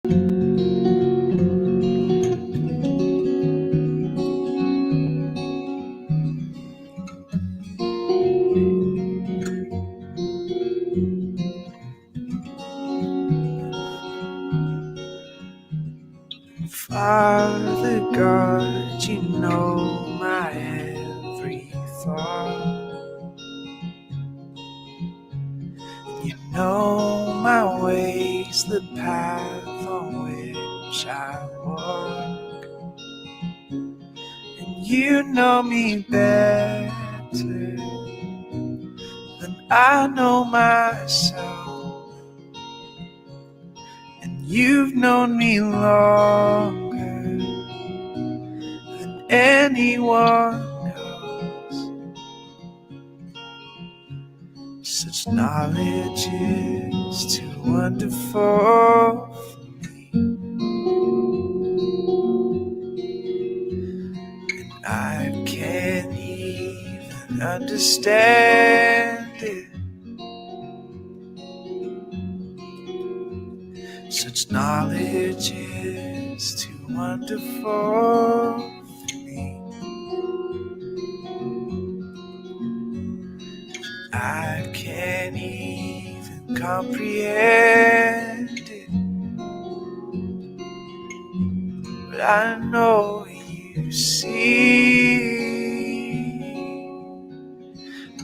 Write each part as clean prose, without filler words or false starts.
Father God, you know my every thought. You know my ways, the path on which I walk. And you know me better than I know myself. And you've known me longer than anyone else. Such knowledge is too wonderful for me, and I can't even understand it. Such knowledge is too wonderful for me. I can't even comprehend it, but I know you see.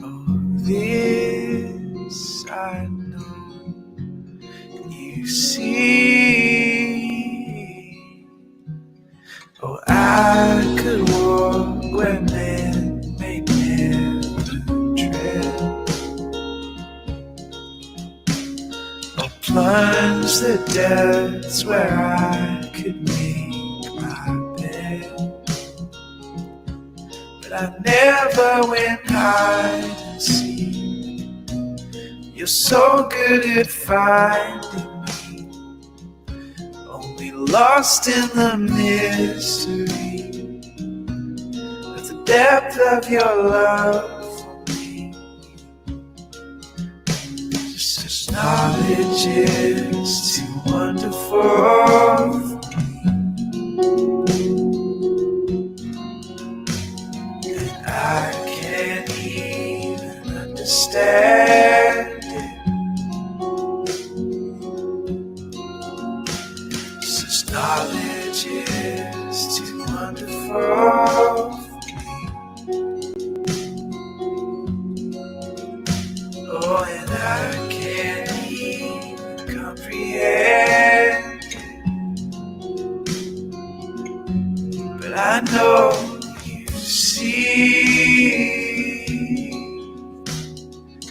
Oh, this I know you see. Oh, I could walk where men may never tread, or plunge the depths where I could make my bed. But I never went hide and seek. You're so good at finding me, only lost in the mystery of the depth of your love for me. Such knowledge is too wonderful for me, and I can't even understand it. Such knowledge is too wonderful for me. Oh, and I can't even comprehend it, but I know you see.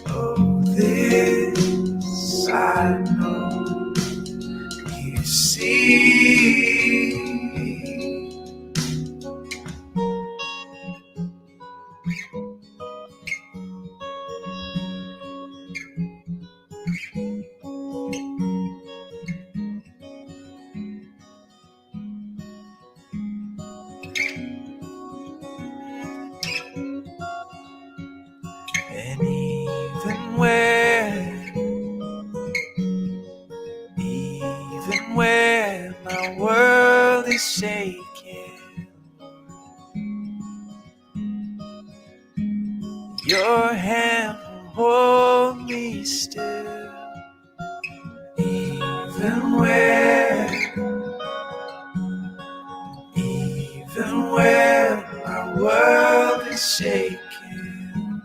Oh, this I know you see. And even when my world is shaking, your hand will hold me still. Even when my world is shaking,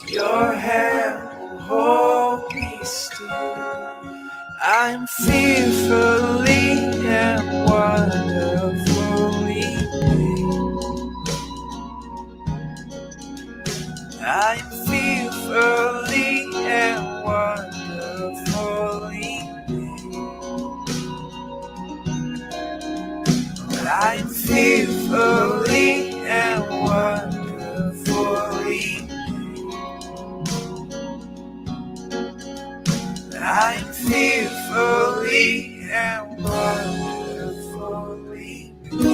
your hand will hold me still. I'm fearfully and wonderfully made. I'm fearfully and wonderfully made. I'm fearfully and wonderfully made. I'm fearfully and wonderfully made.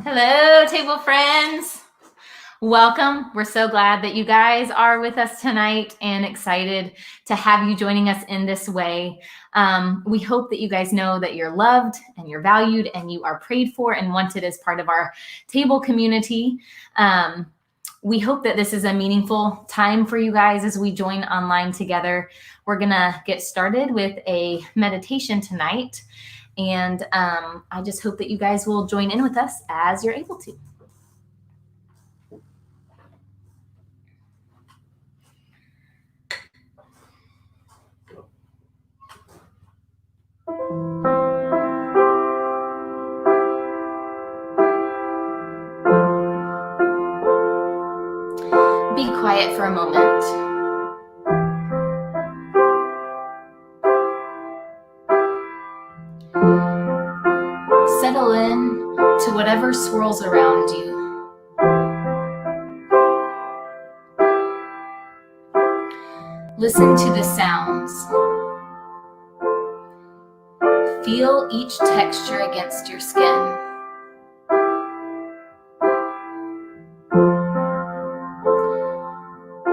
Hello, table friends. Welcome. We're so glad that you guys are with us tonight and excited to have you joining us in this way. We hope that you guys know that you're loved and you're valued and you are prayed for and wanted as part of our table community. We hope that this is a meaningful time for you guys as we join online together. We're going to get started with a meditation tonight. And I just hope that you guys will join in with us as you're able to. Be quiet for a moment. Settle in to whatever swirls around you. Listen to the sounds. Feel each texture against your skin.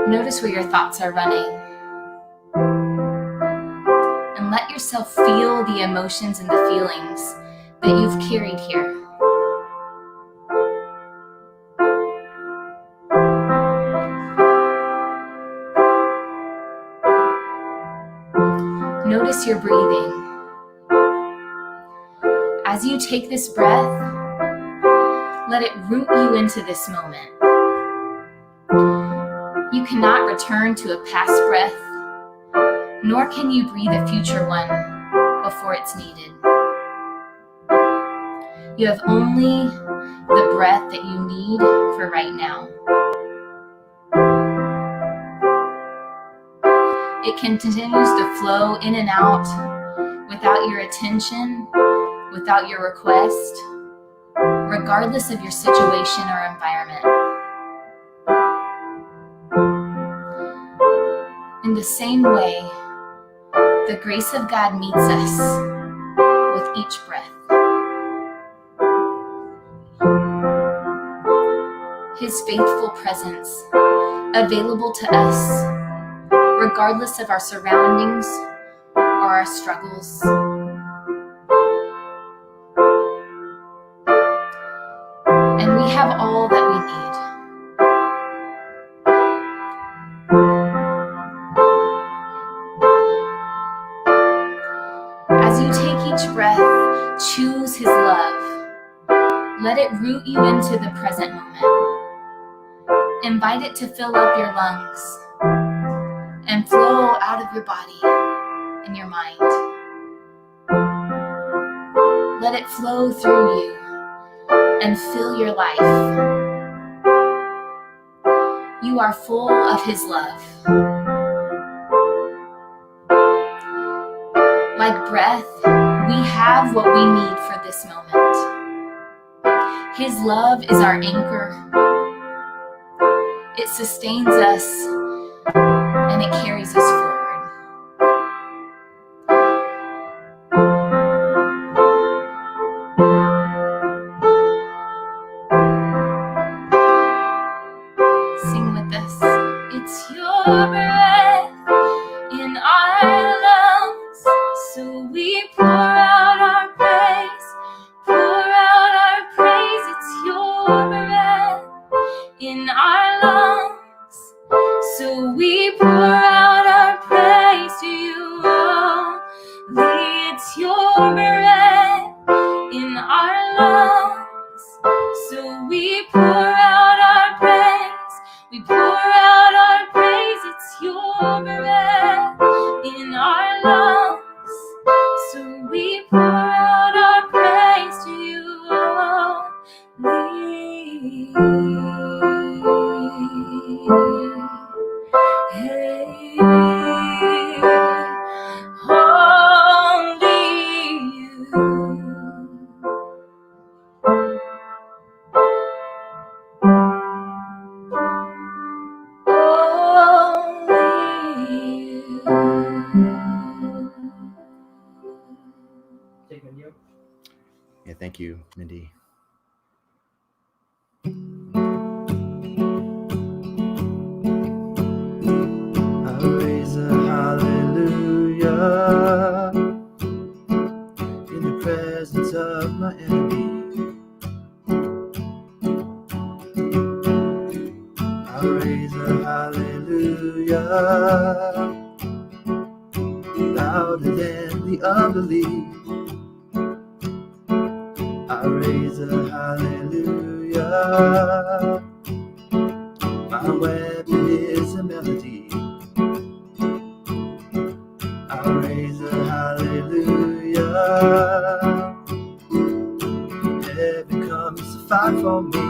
Notice where your thoughts are running. And let yourself feel the emotions and the feelings that you've carried here. Notice your breathing. As you take this breath, let it root you into this moment. You cannot return to a past breath, nor can you breathe a future one before it's needed. You have only the breath that you need for right now. It continues to flow in and out without your attention, without your request, regardless of your situation or environment. In the same way, the grace of God meets us with each breath. His faithful presence available to us, regardless of our surroundings or our struggles. And we have all that we need. As you take each breath, choose His love. Let it root you into the present moment. Invite it to fill up your lungs and flow out of your body and your mind. Let it flow through you and fill your life. You are full of His love. Like breath, we have what we need for this moment. His love is our anchor. It sustains us and it carries us forward. Sing with us. It's your breath in our lungs, so we pour out our praise, pour out our praise. It's your breath in our lungs, so we pour out our praise to you only. It's your breath in our lungs, so we pour out our praise, we pour out our praise. It's your breath in our lungs, so we pour out our praise to you only. Hey, only you. Yeah, thank you, Mindy. in the presence of my enemy. I'll raise a hallelujah louder than the unbelief. I'll raise a hallelujah. My weapon is a melody. I'll raise a hallelujah. Heaven comes to fight for me.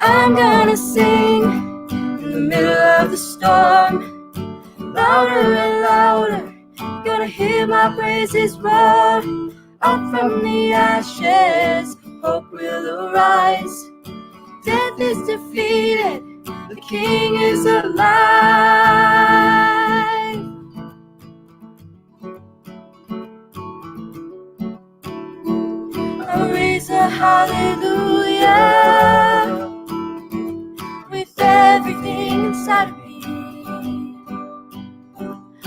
I'm gonna sing in the middle of the storm, louder and louder. Gonna hear my praises roar. Up from the ashes, hope will arise. Death is defeated, the King is alive. I'll raise a hallelujah with everything inside of me.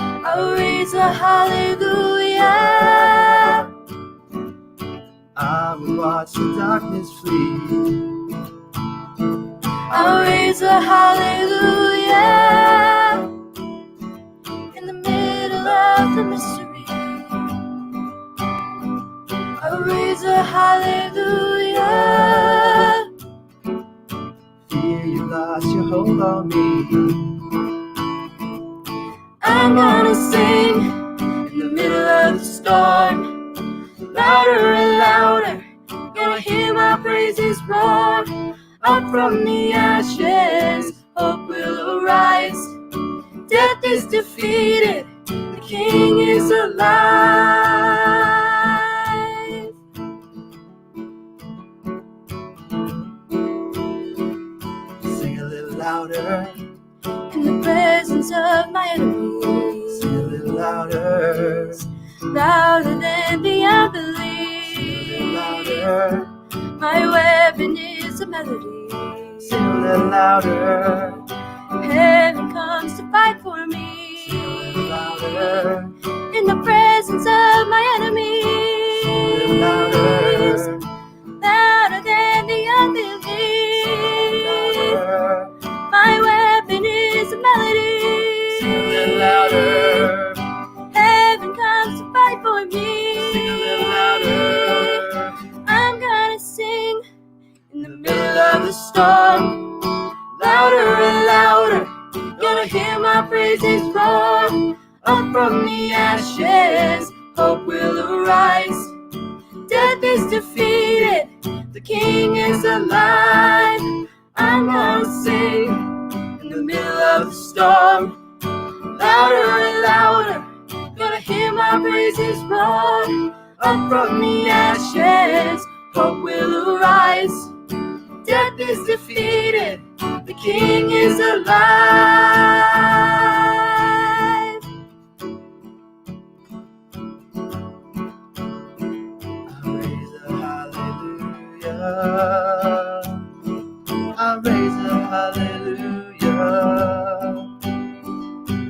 I'll raise a hallelujah. I will watch the darkness flee. I'll raise a hallelujah in the middle of the mystery. I'll raise a hallelujah. Fear you lost your hold on me. I'm gonna sing in the middle of the storm, louder and louder. Gonna hear my praises roar. Up from the ashes, hope will arise. Death is defeated, the King is alive. Sing a little louder. In the presence of my enemies, Sing a little louder. louder than the unbelief. Sing a little louder. My weapon is a melody. Sing a little louder. Heaven comes to fight for me. Sing a little louder. In the presence of my enemies, Sing a little louder. louder than the unbelief. My weapon is a melody. Sing a little louder. Heaven comes to fight for me. Sing a little louder. I'm gonna sing in the middle of the storm, louder and louder. Gonna hear my praises roar. Up from the ashes, hope will arise. Death is defeated, the King is alive. I'm gonna sing in the middle of the storm, louder and louder. Gonna hear my praises roar. Up from the ashes, hope will arise. Death is defeated, the King is alive. I'll raise a hallelujah. I'll raise a hallelujah.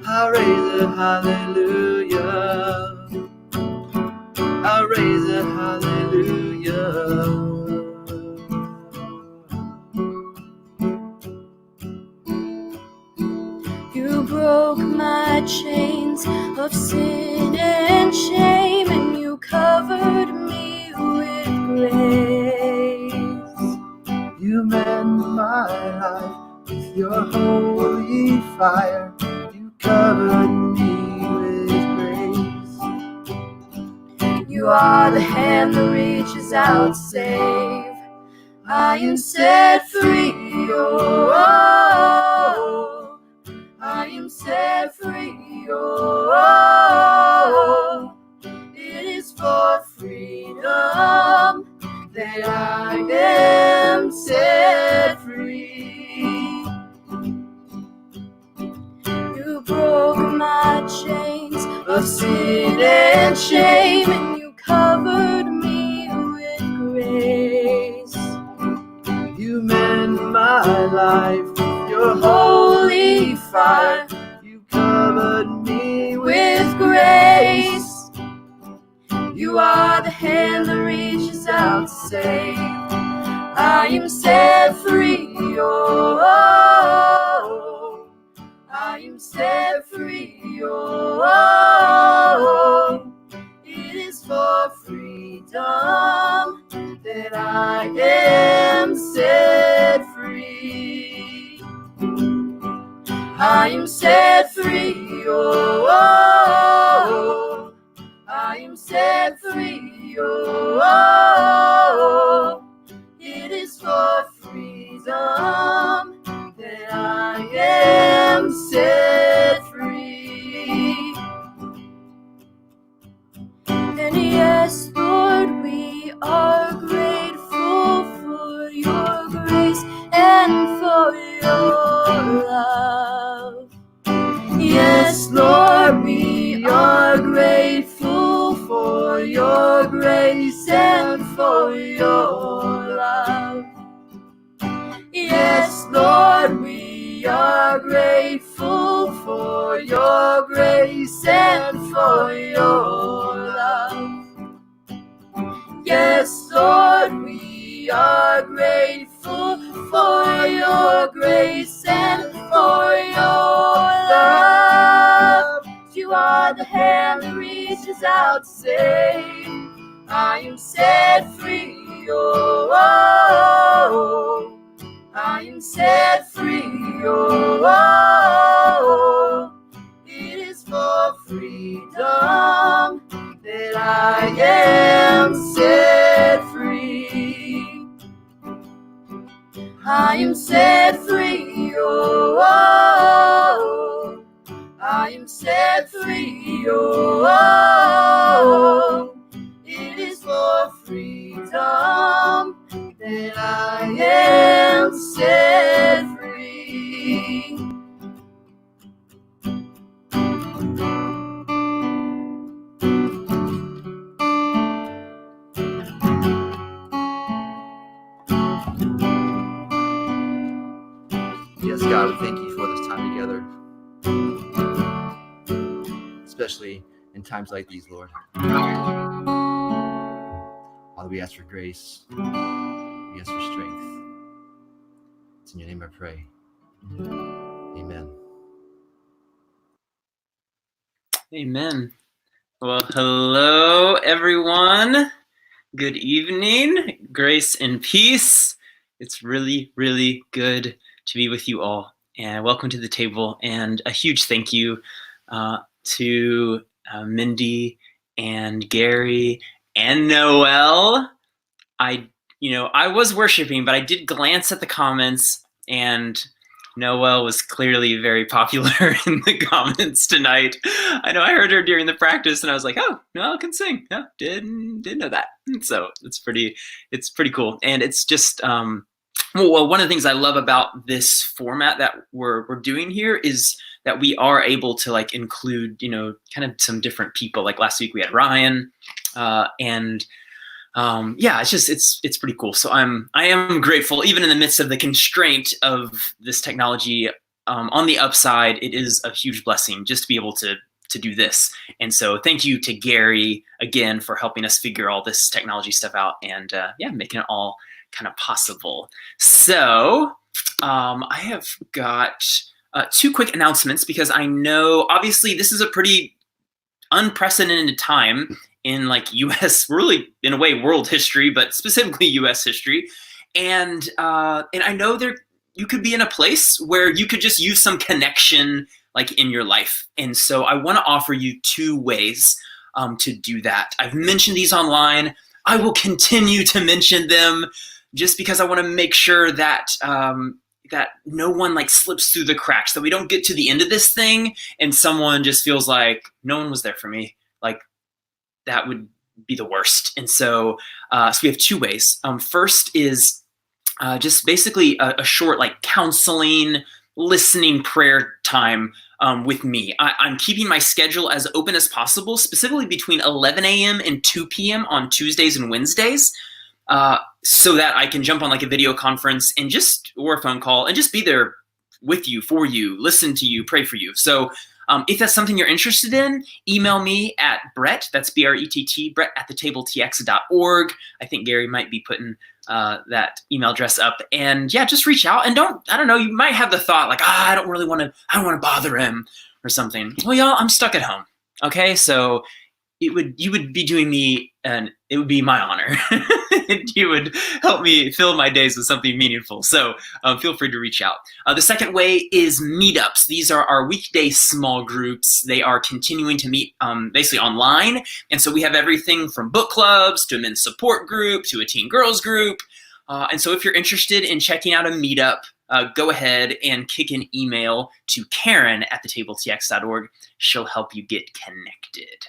I'll raise a hallelujah. I'll raise a hallelujah. You broke my chains of sin and shame, and you covered me with grace. You mend my life with your holy fire. You covered me with grace. You are the hand that reaches out to save. I am set free, oh, oh. I am set free, oh, oh. It is for freedom that I am set free. You broke my chains of sin and shame, and you covered me with grace. You mend my life with your Holy fire, You covered flood me with grace. You are the hand that reaches out to save. I am set free, oh, I am set free, oh, it is for freedom that I am set free. I am set free, oh, I am set free, oh, it is for freedom that I am set free. And yes, Lord, we are grateful for your grace and for your love. Yes, Lord, we are grateful for your grace and for your love. Yes, Lord, we are grateful for your grace and for your love. Yes, Lord, we are grateful for your grace and for your love. You are the hand that reaches out to save. I am set free, oh, I am set free, oh, it is for freedom that I am set free. I am set free, oh, I am set free, oh, it is for freedom that I am set free. Yes, God, we thank you for this time together, especially in times like these, Lord. Father, we ask for grace. We ask for strength. It's in your name I pray. Amen. Amen. Well, hello, everyone. Good evening. Grace and peace. It's really, really good to be with you all. And welcome to the table. And a huge thank you to Mindy and Gary and Noelle. I was worshiping, but I did glance at the comments, and Noelle was clearly very popular in the comments tonight. I know I heard her during the practice, and I was like, "Oh, Noelle can sing." No, didn't know that. So it's pretty cool, and it's just well, one of the things I love about this format that we're doing here is that we are able to like include kind of some different people. Like last week we had Ryan, and it's pretty cool. So I am grateful, even in the midst of the constraint of this technology. On the upside, it is a huge blessing just to be able to do this. And so thank you to Gary again for helping us figure all this technology stuff out and making it all kind of possible. So I have got two quick announcements, because I know obviously this is a pretty unprecedented time in like U.S., really in a way world history, but specifically U.S. history. And I know you could be in a place where you could just use some connection like in your life. And so I want to offer you two ways to do that. I've mentioned these online. I will continue to mention them just because I want to make sure that that no one like slips through the cracks, that we don't get to the end of this thing and someone just feels like no one was there for me. Like that would be the worst. And so we have two ways. First is just basically a short like counseling, listening prayer time with me. I'm keeping my schedule as open as possible, specifically between 11 a.m. and 2 p.m. on Tuesdays and Wednesdays, so that I can jump on like a video conference or a phone call and just be there with you, for you, listen to you, pray for you. So If that's something you're interested in, email me at Brett, that's B-R-E-T-T, Brett at thetabletx.org. I think Gary might be putting that email address up. And yeah, just reach out and I don't know, you might have the thought like, I don't want to bother him or something. Well, y'all, I'm stuck at home. Okay, so you would be doing me, and it would be my honor. And you would help me fill my days with something meaningful. So feel free to reach out. The second way is meetups. These are our weekday small groups. They are continuing to meet basically online. And so we have everything from book clubs to a men's support group to a teen girls group. And so if you're interested in checking out a meetup, go ahead and kick an email to Karen at thetabletx.org. She'll help you get connected.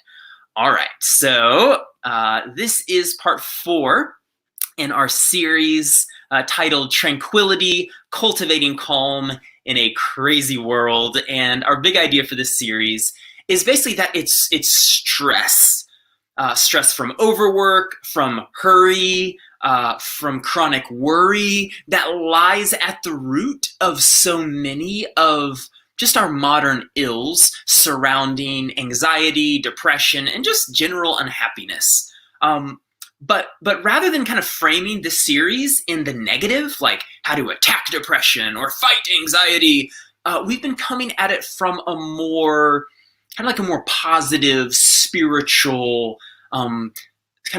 All right, so this is part 4 in our series titled Tranquility, Cultivating Calm in a Crazy World. And our big idea for this series is basically that it's stress. Stress from overwork, from hurry, from chronic worry that lies at the root of so many of just our modern ills surrounding anxiety, depression, and just general unhappiness. But rather than kind of framing this series in the negative, like how to attack depression or fight anxiety, we've been coming at it from a more positive, spiritual, kind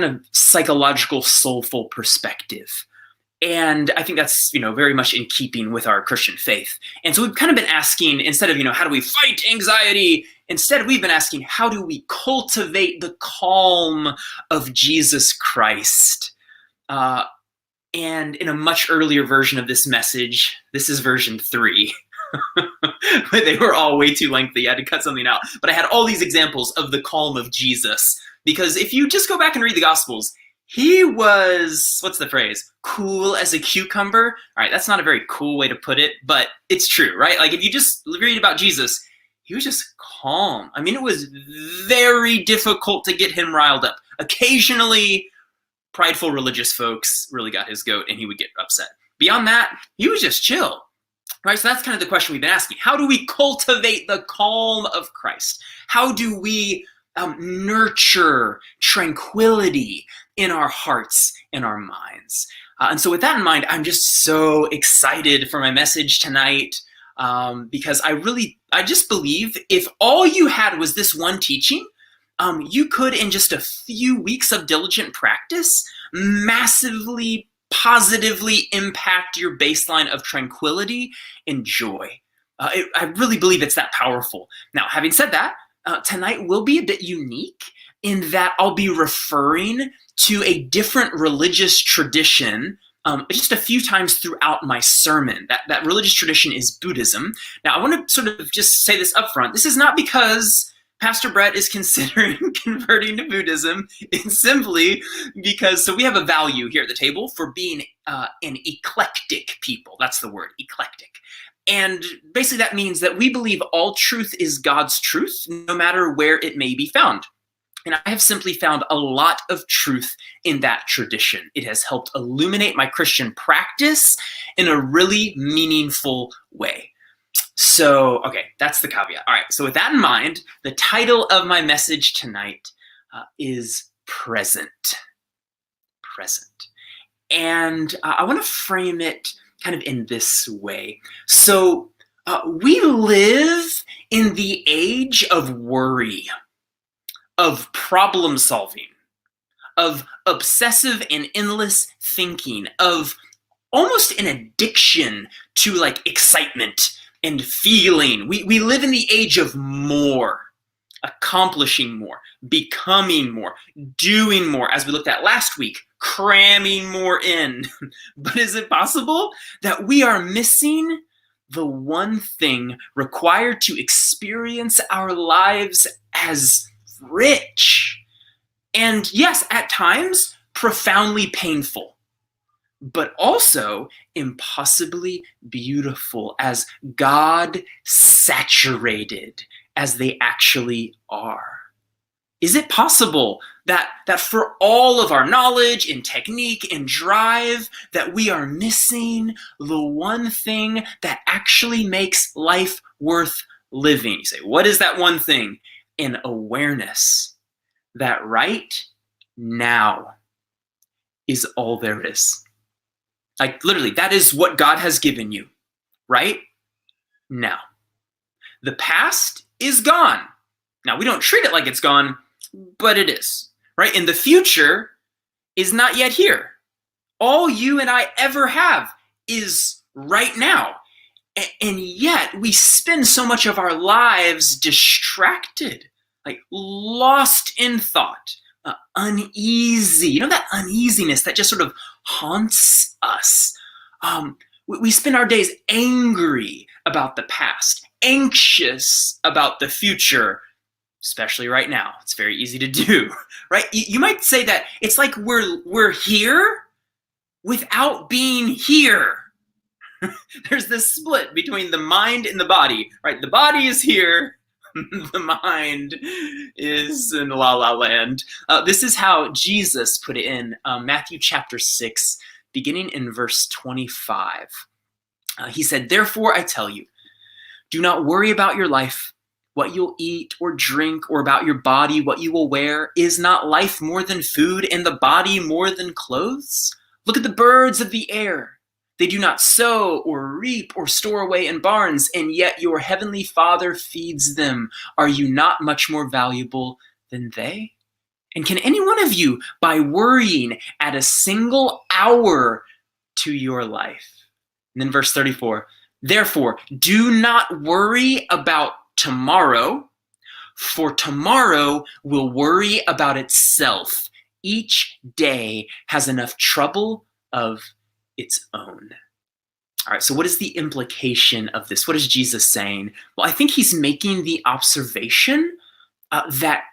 of psychological, soulful perspective. And I think that's, very much in keeping with our Christian faith. And so we've kind of been asking, instead of, how do we fight anxiety? Instead, we've been asking, how do we cultivate the calm of Jesus Christ? And in a much earlier version of this message, this is version 3. They were all way too lengthy. I had to cut something out. But I had all these examples of the calm of Jesus. Because if you just go back and read the Gospels, he was, what's the phrase? Cool as a cucumber. All right, that's not a very cool way to put it, but it's true, right? Like if you just read about Jesus, he was just calm. I mean, it was very difficult to get him riled up. Occasionally, prideful religious folks really got his goat and he would get upset. Beyond that, he was just chill. Right, so that's kind of the question we've been asking. How do we cultivate the calm of Christ? How do we nurture tranquility in our hearts and our minds? And so with that in mind, I'm just so excited for my message tonight because I just believe if all you had was this one teaching, you could, in just a few weeks of diligent practice, massively positively impact your baseline of tranquility and joy. I really believe it's that powerful. Now, having said that, tonight will be a bit unique in that I'll be referring to a different religious tradition just a few times throughout my sermon. That religious tradition is Buddhism. Now, I want to sort of just say this up front. This is not because Pastor Brett is considering converting to Buddhism. It's simply because, so we have a value here at the table for being an eclectic people. That's the word, eclectic. And basically that means that we believe all truth is God's truth, no matter where it may be found. And I have simply found a lot of truth in that tradition. It has helped illuminate my Christian practice in a really meaningful way. So, okay, that's the caveat. All right, so with that in mind, the title of my message tonight is Present. Present. And I want to frame it kind of in this way. So, we live in the age of worry, of problem solving, of obsessive and endless thinking, of almost an addiction to like excitement and feeling. We live in the age of more, accomplishing more, becoming more, doing more, as we looked at last week, cramming more in. But is it possible that we are missing the one thing required to experience our lives as rich? And yes, at times, profoundly painful, but also impossibly beautiful, as God saturated as they actually are. Is it possible that for all of our knowledge and technique and drive, that we are missing the one thing that actually makes life worth living. You say, what is that one thing? An awareness that right now is all there is. Like literally, that is what God has given you right now. The past is gone. Now, we don't treat it like it's gone, but it is, right? And the future is not yet here. All you and I ever have is right now. And yet we spend so much of our lives distracted, like lost in thought, uneasy. You know, that uneasiness that just sort of haunts us. We spend our days angry about the past, anxious about the future, especially right now. It's very easy to do, right? You might say that it's like we're here without being here. There's this split between the mind and the body, right? The body is here, the mind is in La La Land. This is how Jesus put it in Matthew chapter 6, beginning in verse 25. He said, "Therefore I tell you, do not worry about your life, what you'll eat or drink, or about your body, what you will wear. Is not life more than food, and the body more than clothes? Look at the birds of the air. They do not sow or reap or store away in barns, and yet your heavenly Father feeds them. Are you not much more valuable than they? And can any one of you, by worrying, add a single hour to your life?" And then verse 34, "Therefore, do not worry about tomorrow, for tomorrow will worry about itself. Each day has enough trouble of its own." All right, so what is the implication of this? What is Jesus saying? Well, I think he's making the observation that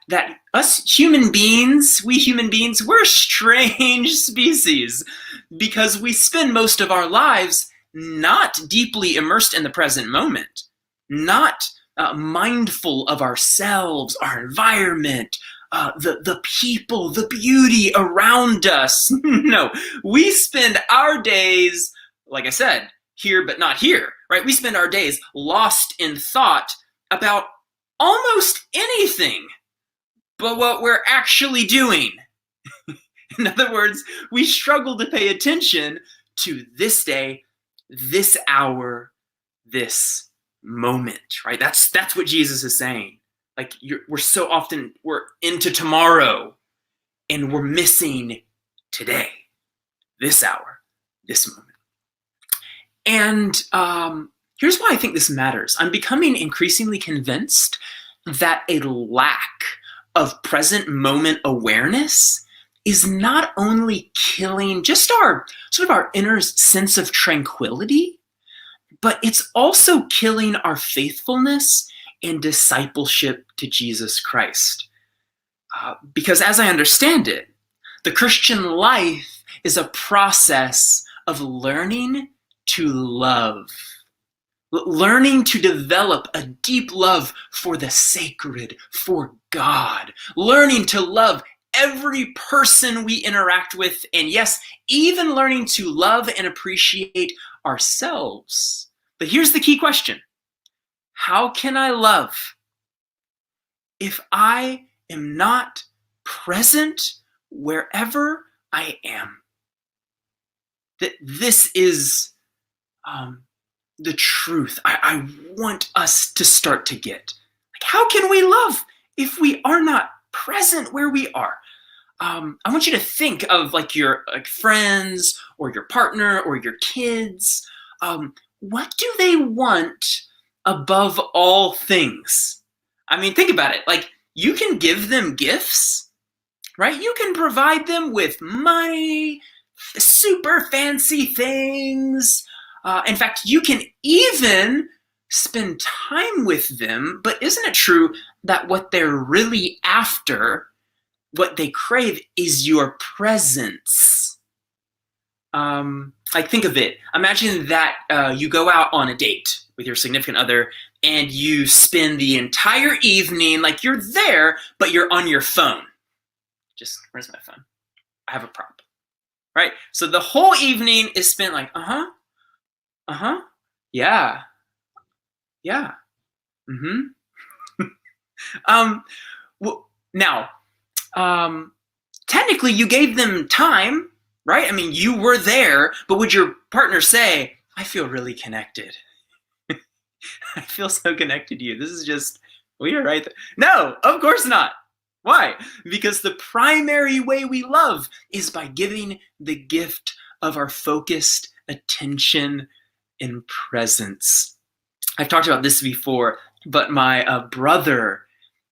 us human beings, we're a strange species because we spend most of our lives not deeply immersed in the present moment, not mindful of ourselves, our environment, the people, the beauty around us. No, we spend our days, like I said, here but not here, right? We spend our days lost in thought about almost anything but what we're actually doing. In other words, we struggle to pay attention to this day, this hour, this moment, right? That's what Jesus is saying. Like we're into tomorrow and we're missing today, this hour, this moment. And here's why I think this matters. I'm becoming increasingly convinced that a lack of present moment awareness is not only killing just our inner sense of tranquility, but it's also killing our faithfulness and discipleship to Jesus Christ. Because as I understand it, the Christian life is a process of learning to love, learning to develop a deep love for the sacred, for God, learning to love every person we interact with, and yes, even learning to love and appreciate ourselves. But here's the key question. How can I love if I am not present wherever I am? This is the truth I want us to start to get. Like, how can we love if we are not present where we are? I want you to think of like your friends or your partner or your kids. What do they want above all things? I mean, think about it. Like, you can give them gifts, right? You can provide them with money, super fancy things. In fact, you can even spend time with them, but isn't it true that what they're really after, what they crave, is your presence? Like, think of it. Imagine that you go out on a date with your significant other and you spend the entire evening, like you're there, but you're on your phone. Just, where's my phone? I have a prop, right? So the whole evening is spent like, yeah. Mm-hmm. Well, now, technically, you gave them time, right? I mean, you were there, but would your partner say, "I feel really connected. I feel so connected to you. This is just we are right there." No, of course not. Why? Because the primary way we love is by giving the gift of our focused attention and presence. I've talked about this before, but my brother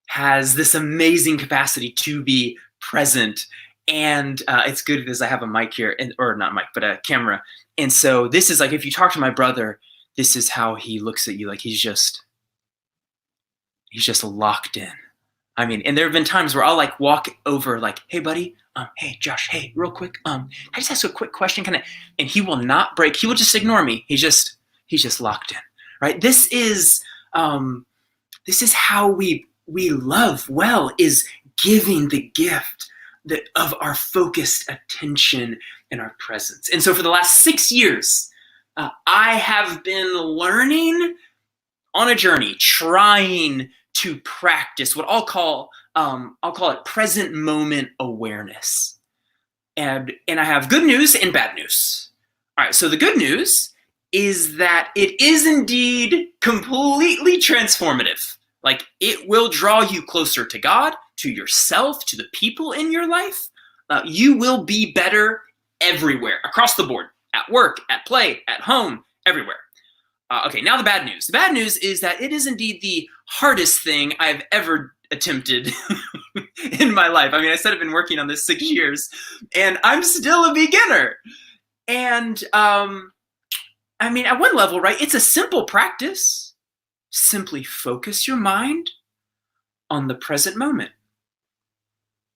has this amazing capacity to be present. And it's good because I have a mic here, or not a mic, but a camera. And so this is like, if you talk to my brother, this is how he looks at you. Like he's just locked in. I mean, and there have been times where I'll like walk over like, "Hey buddy, hey Josh, hey, real quick, I just ask a quick question, and he will not break. He will just ignore me. He's just locked in, right? This is how we love well, is giving the gift of our focused attention and our presence. And so for the last 6 years, I have been learning on a journey, trying to practice what I'll call it present moment awareness. And I have good news and bad news. All right, so the good news is that it is indeed completely transformative. Like it will draw you closer to God, to yourself, to the people in your life. You will be better everywhere, across the board, at work, at play, at home, everywhere. Okay, now the bad news. The bad news is that it is indeed the hardest thing I've ever attempted in my life. I mean, I said I've been working on this 6 years, and I'm still a beginner. And I mean, at one level, right, it's a simple practice. Simply focus your mind on the present moment,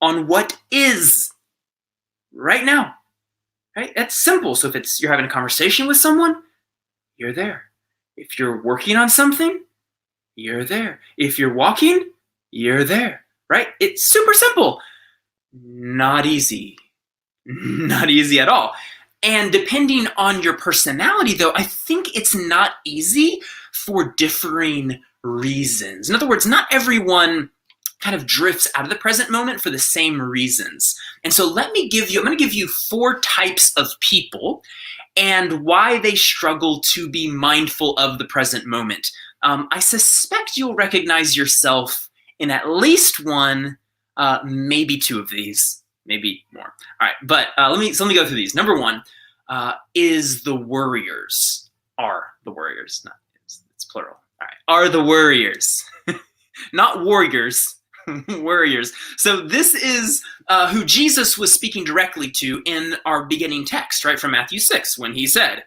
on what is right now, right? That's simple. So if you're having a conversation with someone, you're there. If you're working on something, you're there. If you're walking, you're there, right? It's super simple. Not easy. Not easy at all. And depending on your personality, though, I think it's not easy for differing reasons. In other words, not everyone kind of drifts out of the present moment for the same reasons. And so I'm going to give you 4 types of people and why they struggle to be mindful of the present moment. I suspect you'll recognize yourself in at least one, maybe 2 of these, maybe more. All right, but let me go through these. Number 1 is the worriers. Are the worriers? Not it's plural. All right, are the worriers, not warriors. Warriors. So this is who Jesus was speaking directly to in our beginning text, right, from Matthew 6, when he said,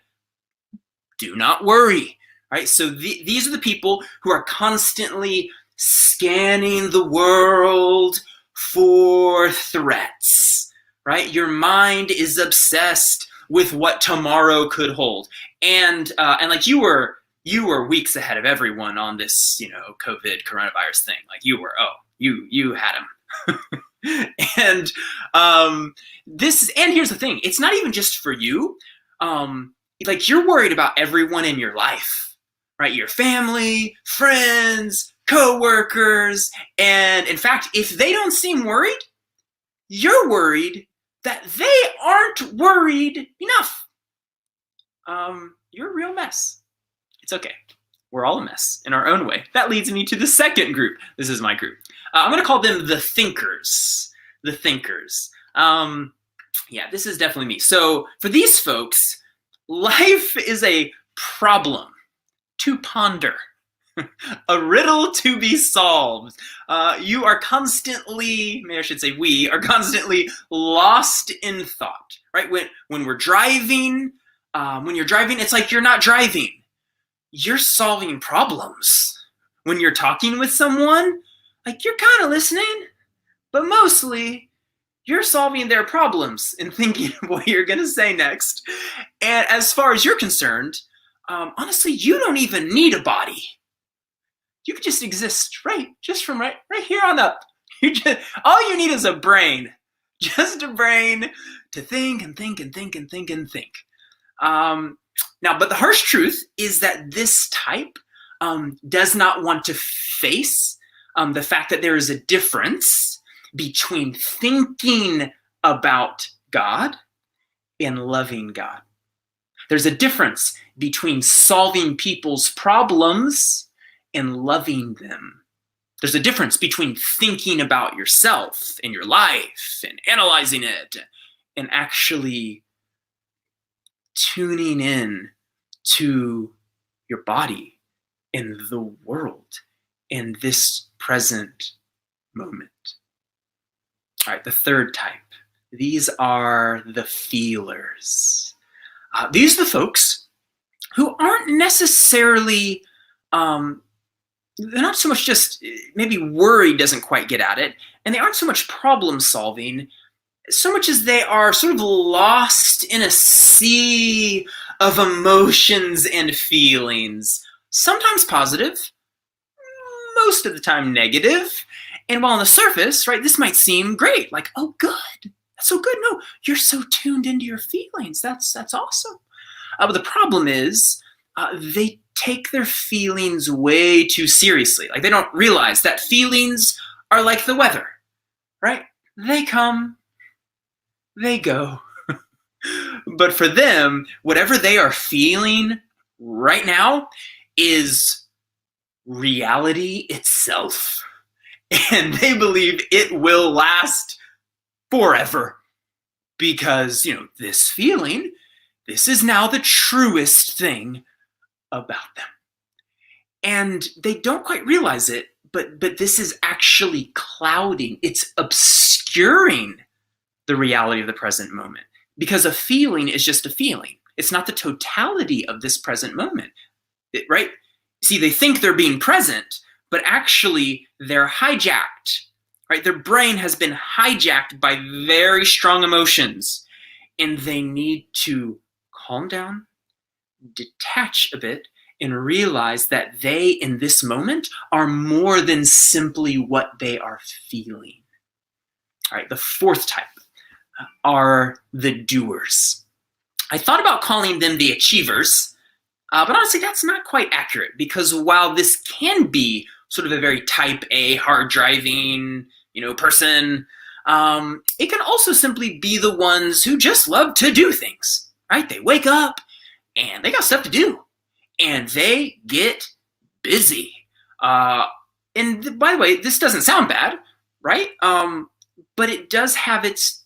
"Do not worry." Right. So these are the people who are constantly scanning the world for threats. Right. Your mind is obsessed with what tomorrow could hold, and like you were weeks ahead of everyone on this, COVID coronavirus thing. Like you were. You had him. And here's the thing, it's not even just for you. Like you're worried about everyone in your life, right? Your family, friends, coworkers, and in fact, if they don't seem worried, you're worried that they aren't worried enough. You're a real mess. It's okay. We're all a mess in our own way. That leads me to the second group. This is my group. I'm going to call them the thinkers. The thinkers. Yeah, this is definitely me. So for these folks, life is a problem to ponder, a riddle to be solved. You are constantly, maybe I should say we, are constantly lost in thought, right? When we're driving, when you're driving, it's like you're not driving. You're solving problems. When you're talking with someone, like you're kind of listening, but mostly you're solving their problems and thinking of what you're going to say next. And as far as you're concerned, honestly, you don't even need a body. You could just exist right here on up. All you need is a brain, just a brain to think and think and think and think and think. Now, but the harsh truth is that this type does not want to face the fact that there is a difference between thinking about God and loving God. There's a difference between solving people's problems and loving them. There's a difference between thinking about yourself and your life and analyzing it and actually tuning in to your body and the world in this present moment. All right, the third type. These are the feelers. These are the folks who aren't necessarily, they're not so much just, maybe worry doesn't quite get at it, and they aren't so much problem solving, so much as they are sort of lost in a sea of emotions and feelings, sometimes positive, most of the time negative. And while on the surface, right, this might seem great, like, oh, good, that's so good. No, you're so tuned into your feelings. That's awesome. But the problem is they take their feelings way too seriously. Like, they don't realize that feelings are like the weather, right? They come, they go. But for them, whatever they are feeling right now is reality itself. And they believe it will last forever because, this feeling, this is now the truest thing about them. And they don't quite realize it, but this is actually clouding, it's obscuring the reality of the present moment, because a feeling is just a feeling. It's not the totality of this present moment, right? See, they think they're being present, but actually they're hijacked, right? Their brain has been hijacked by very strong emotions, and they need to calm down, detach a bit, and realize that they, in this moment, are more than simply what they are feeling. All right, the fourth type are the doers. I thought about calling them the achievers, but honestly, that's not quite accurate, because while this can be sort of a very type A, hard-driving, person, it can also simply be the ones who just love to do things, right? They wake up and they got stuff to do, and they get busy. And by the way, this doesn't sound bad, right? But it does have its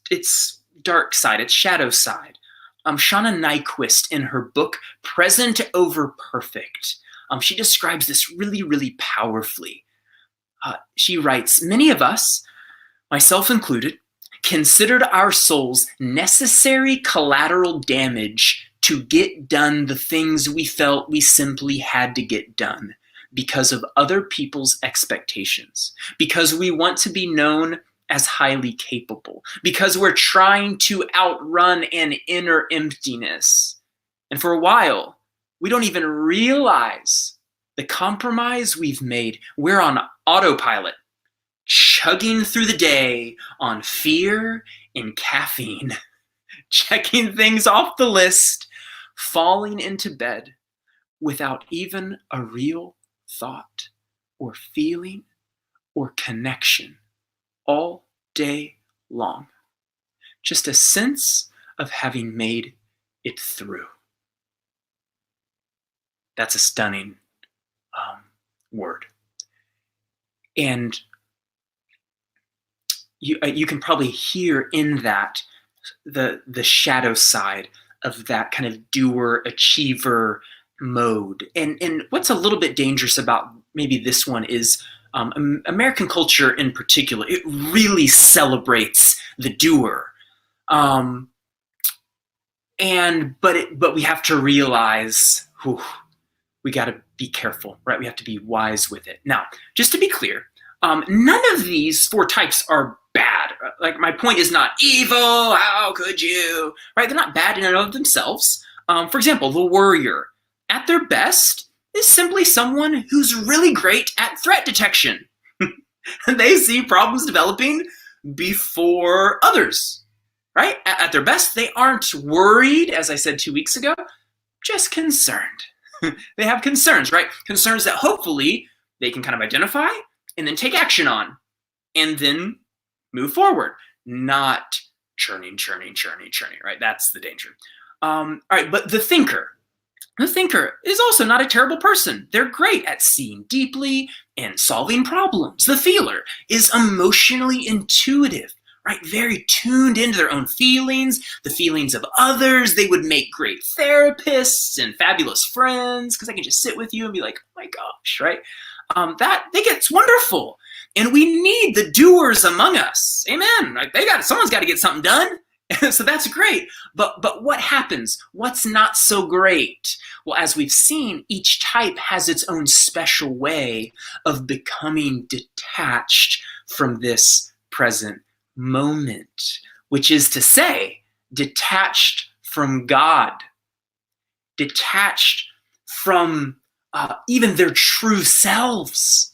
dark side, its shadow side. Shauna Nyquist, in her book, Present Over Perfect, she describes this really, really powerfully. She writes, many of us, myself included, considered our souls necessary collateral damage to get done the things we felt we simply had to get done because of other people's expectations, because we want to be known as highly capable, because we're trying to outrun an inner emptiness. And for a while, we don't even realize the compromise we've made. We're on autopilot, chugging through the day on fear and caffeine, checking things off the list, falling into bed without even a real thought or feeling or connection all day long. Just a sense of having made it through. That's a stunning word. And you can probably hear in that the shadow side of that kind of doer, achiever mode. And what's a little bit dangerous about maybe this one is American culture in particular, it really celebrates the doer. But we have to realize, we got to be careful, right? We have to be wise with it. Now, just to be clear, none of these four types are bad. Like, my point is not evil, how could you, right? They're not bad in and of themselves. For example, the worrier, at their best, is simply someone who's really great at threat detection. They see problems developing before others, right? At their best, they aren't worried, as I said 2 weeks ago, just concerned. They have concerns, right? Concerns that hopefully they can kind of identify and then take action on and then move forward, not churning, right? That's the danger. All right, but the thinker is also not a terrible person. They're great at seeing deeply and solving problems. The feeler is emotionally intuitive, right? Very tuned into their own feelings, the feelings of others. They would make great therapists and fabulous friends because they can just sit with you and be like, oh my gosh, right? That they get wonderful. And we need the doers among us. Amen. Like someone's got to get something done. So that's great. But what happens? What's not so great? Well, as we've seen, each type has its own special way of becoming detached from this present moment, which is to say, detached from God, detached from even their true selves.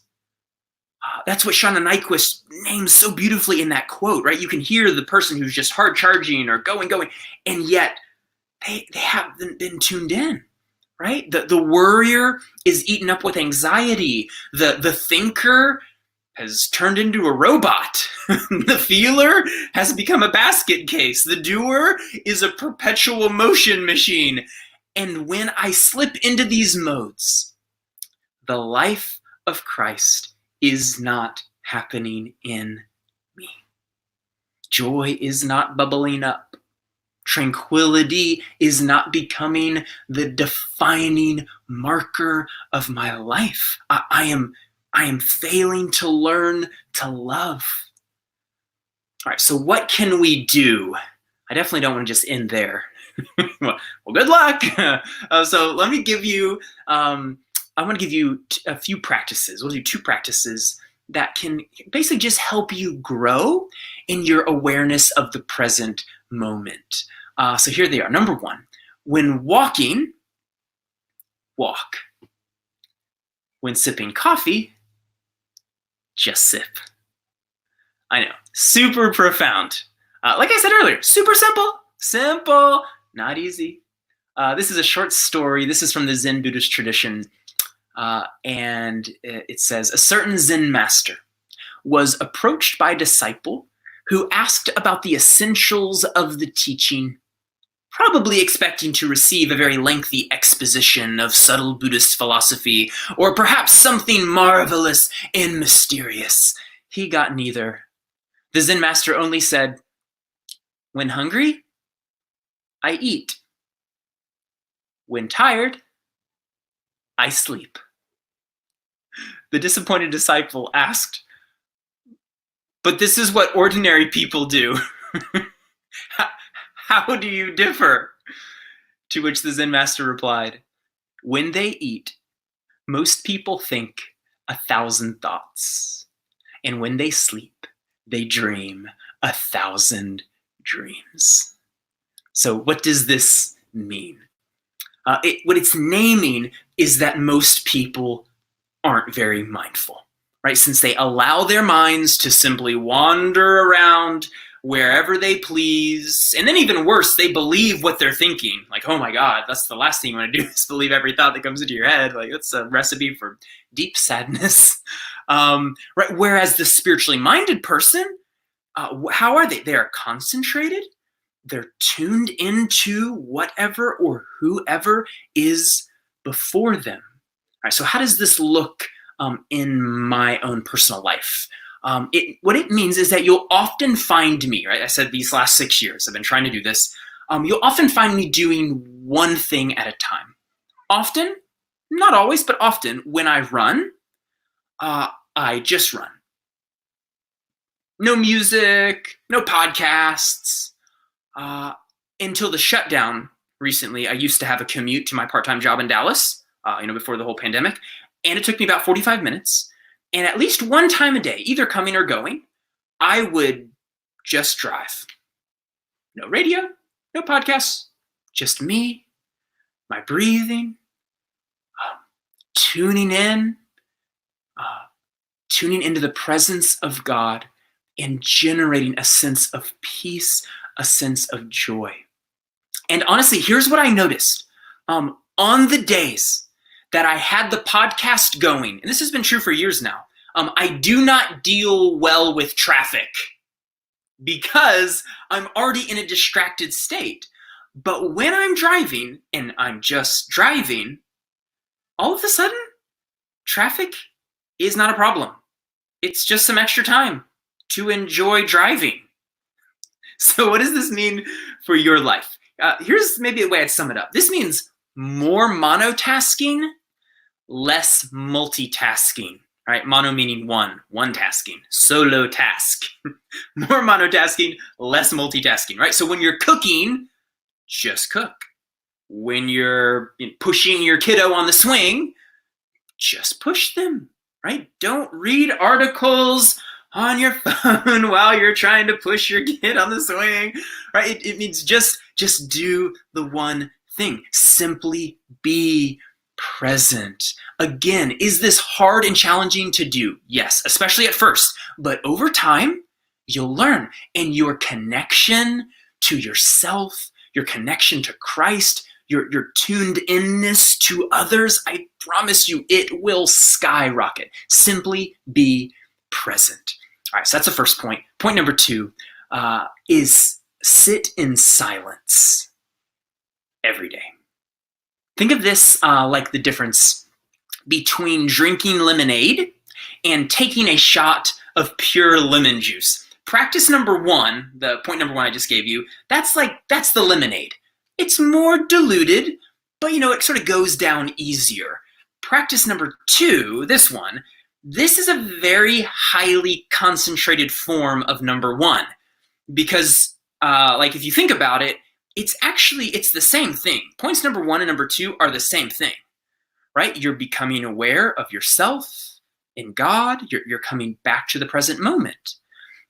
That's what Shauna Nyquist names so beautifully in that quote, right? You can hear the person who's just hard charging or going, and yet they haven't been tuned in, right? The worrier is eaten up with anxiety. The thinker has turned into a robot. The feeler has become a basket case. The doer is a perpetual motion machine. And when I slip into these modes, the life of Christ is not happening in me. Joy is not bubbling up. Tranquility is not becoming the defining marker of my life. I am failing to learn to love. All right, so what can we do? I definitely don't want to just end there. Well, good luck. So let me give you I want to give you a few practices. We'll do 2 practices that can basically just help you grow in your awareness of the present moment. So here they are. Number 1, when walking, walk. When sipping coffee, just sip. I know, super profound. Like I said earlier, super simple, not easy. This is a short story. This is from the Zen Buddhist tradition. And it says, a certain Zen master was approached by a disciple who asked about the essentials of the teaching, probably expecting to receive a very lengthy exposition of subtle Buddhist philosophy, or perhaps something marvelous and mysterious. He got neither. The Zen master only said, when hungry, I eat. When tired, I sleep. The disappointed disciple asked, but this is what ordinary people do. How do you differ? To which the Zen master replied, when they eat, most people think 1,000 thoughts. And when they sleep, they dream 1,000 dreams. So what does this mean? What it's naming is that most people aren't very mindful, right? Since they allow their minds to simply wander around wherever they please. And then even worse, they believe what they're thinking. Like, oh my God, that's the last thing you want to do is believe every thought that comes into your head. Like, that's a recipe for deep sadness. Right? Whereas the spiritually minded person, how are they? They are concentrated. They're tuned into whatever or whoever is before them. All right, so how does this look in my own personal life? What it means is that you'll often find me, right? I said these last 6 years, I've been trying to do this. You'll often find me doing one thing at a time. Often, not always, but often, when I run, I just run. No music, no podcasts. Until the shutdown recently, I used to have a commute to my part-time job in Dallas, before the whole pandemic. And it took me about 45 minutes. And at least one time a day, either coming or going, I would just drive. No radio, no podcasts, just me, my breathing, tuning into the presence of God and generating a sense of peace, a sense of joy. And honestly, here's what I noticed. On the days that I had the podcast going, and this has been true for years now, I do not deal well with traffic because I'm already in a distracted state. But when I'm driving, and I'm just driving, all of a sudden, traffic is not a problem. It's just some extra time to enjoy driving. So what does this mean for your life? Here's maybe a way I'd sum it up. This means more monotasking, less multitasking. Right? Mono meaning one tasking, solo task. More monotasking, less multitasking, right? So when you're cooking, just cook. When you're pushing your kiddo on the swing, just push them, right? Don't read articles on your phone while you're trying to push your kid on the swing, right? It means just do the one thing. Simply be present. Again, is this hard and challenging to do? Yes, especially at first. But over time, you'll learn. And your connection to yourself, your connection to Christ, your tuned inness to others, I promise you, it will skyrocket. Simply be present. All right, so that's the first point. Point number 2 is sit in silence every day. Think of this like the difference between drinking lemonade and taking a shot of pure lemon juice. Practice number 1, the point number 1 I just gave you, that's the lemonade. It's more diluted, but it sort of goes down easier. Practice number 2, this is a very highly concentrated form of number 1, because if you think about it, it's the same thing. Points number 1 and number 2 are the same thing, right? You're becoming aware of yourself in God. You're coming back to the present moment.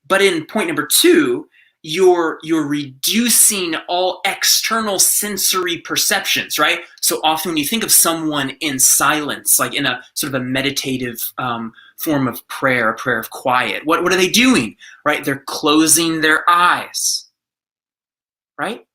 But in point number 2, you're reducing all external sensory perceptions, right? So often when you think of someone in silence, like in a sort of a meditative form of prayer, a prayer of quiet, what are they doing, right? They're closing their eyes, right?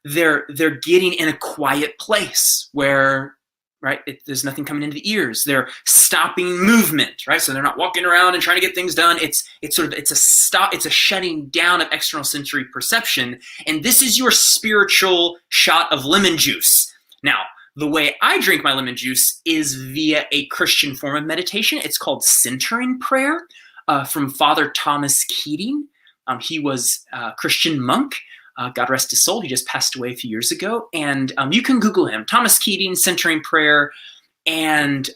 They're getting in a quiet place where, right, there's nothing coming into the ears. They're stopping movement, right? So they're not walking around and trying to get things done. It's a stop. It's a shutting down of external sensory perception. And this is your spiritual shot of lemon juice. Now, the way I drink my lemon juice is via a Christian form of meditation. It's called centering prayer from Father Thomas Keating. He was a Christian monk. God rest his soul. He just passed away a few years ago. And you can Google him, Thomas Keating, Centering Prayer. And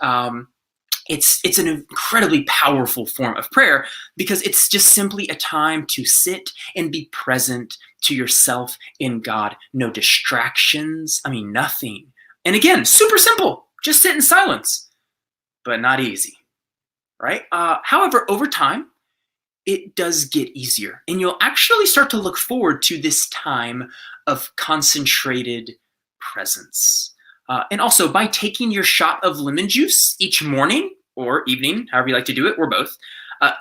it's an incredibly powerful form of prayer because it's just simply a time to sit and be present to yourself in God. No distractions. Nothing. And again, super simple. Just sit in silence, but not easy, right? However, over time, it does get easier. And you'll actually start to look forward to this time of concentrated presence. And also, by taking your shot of lemon juice each morning or evening, however you like to do it, or both,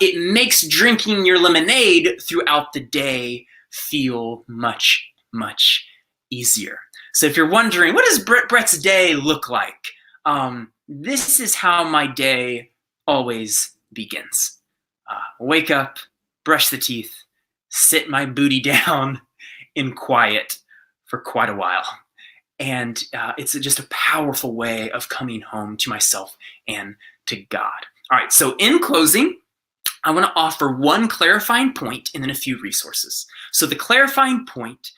it makes drinking your lemonade throughout the day feel much, much easier. So if you're wondering, what does Brett's day look like? This is how my day always begins. Wake up, brush the teeth, sit my booty down in quiet for quite a while. And it's just a powerful way of coming home to myself and to God. All right, so in closing, I want to offer one clarifying point and then a few resources. So the clarifying point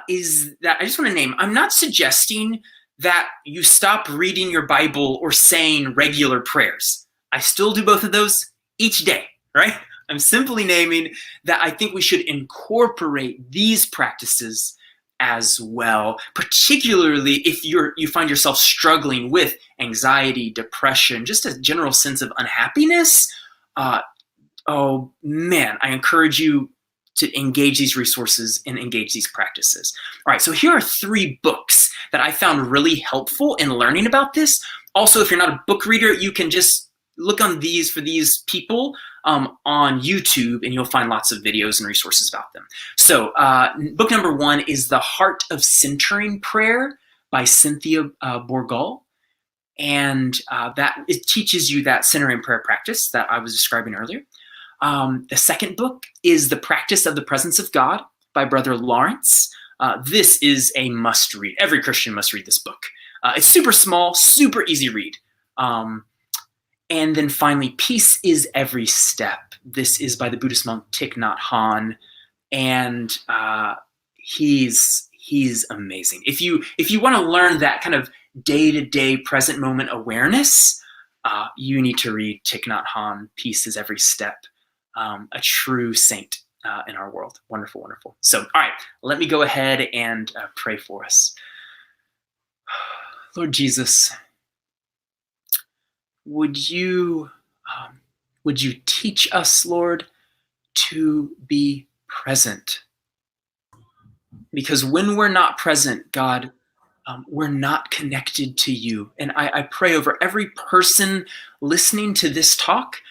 is that I just want to name, I'm not suggesting that you stop reading your Bible or saying regular prayers. I still do both of those each day, right? I'm simply naming that I think we should incorporate these practices as well, particularly if you find yourself struggling with anxiety, depression, just a general sense of unhappiness. Oh man, I encourage you to engage these resources and engage these practices. All right, so here are 3 books that I found really helpful in learning about this. Also, if you're not a book reader, you can just look on these for these people on YouTube, and you'll find lots of videos and resources about them. So book number 1 is The Heart of Centering Prayer by Cynthia Bourgall. And that it teaches you that centering prayer practice that I was describing earlier. The second book is The Practice of the Presence of God by Brother Lawrence. This is a must read. Every Christian must read this book. It's super small, super easy read. And then finally, Peace is Every Step. This is by the Buddhist monk Thich Nhat Hanh, and he's amazing. If you want to learn that kind of day-to-day present moment awareness, you need to read Thich Nhat Hanh, Peace is Every Step. A true saint in our world. Wonderful, wonderful. So, all right, let me go ahead and pray for us. Lord Jesus, would you teach us, Lord, to be present? Because when we're not present, God, we're not connected to you. And I pray over every person listening to this talk,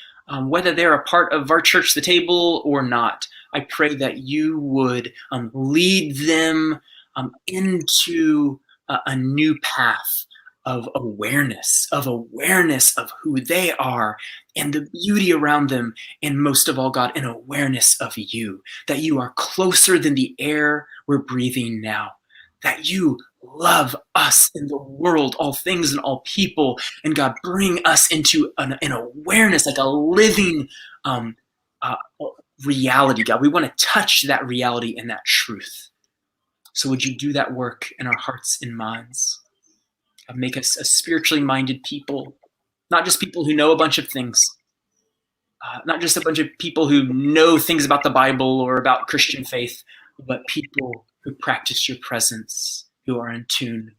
whether they're a part of our church, the table, or not. I pray that you would lead them into a new path of awareness of who they are and the beauty around them, and most of all, God, an awareness of you, that you are closer than the air we're breathing now, that you love us in the world, all things and all people, and God, bring us into an awareness, like a living reality, God. We want to touch that reality and that truth. So would you do that work in our hearts and minds? Make us a spiritually minded people, not just people who know a bunch of things, not just a bunch of people who know things about the Bible or about Christian faith, but people who practice your presence, who are in tune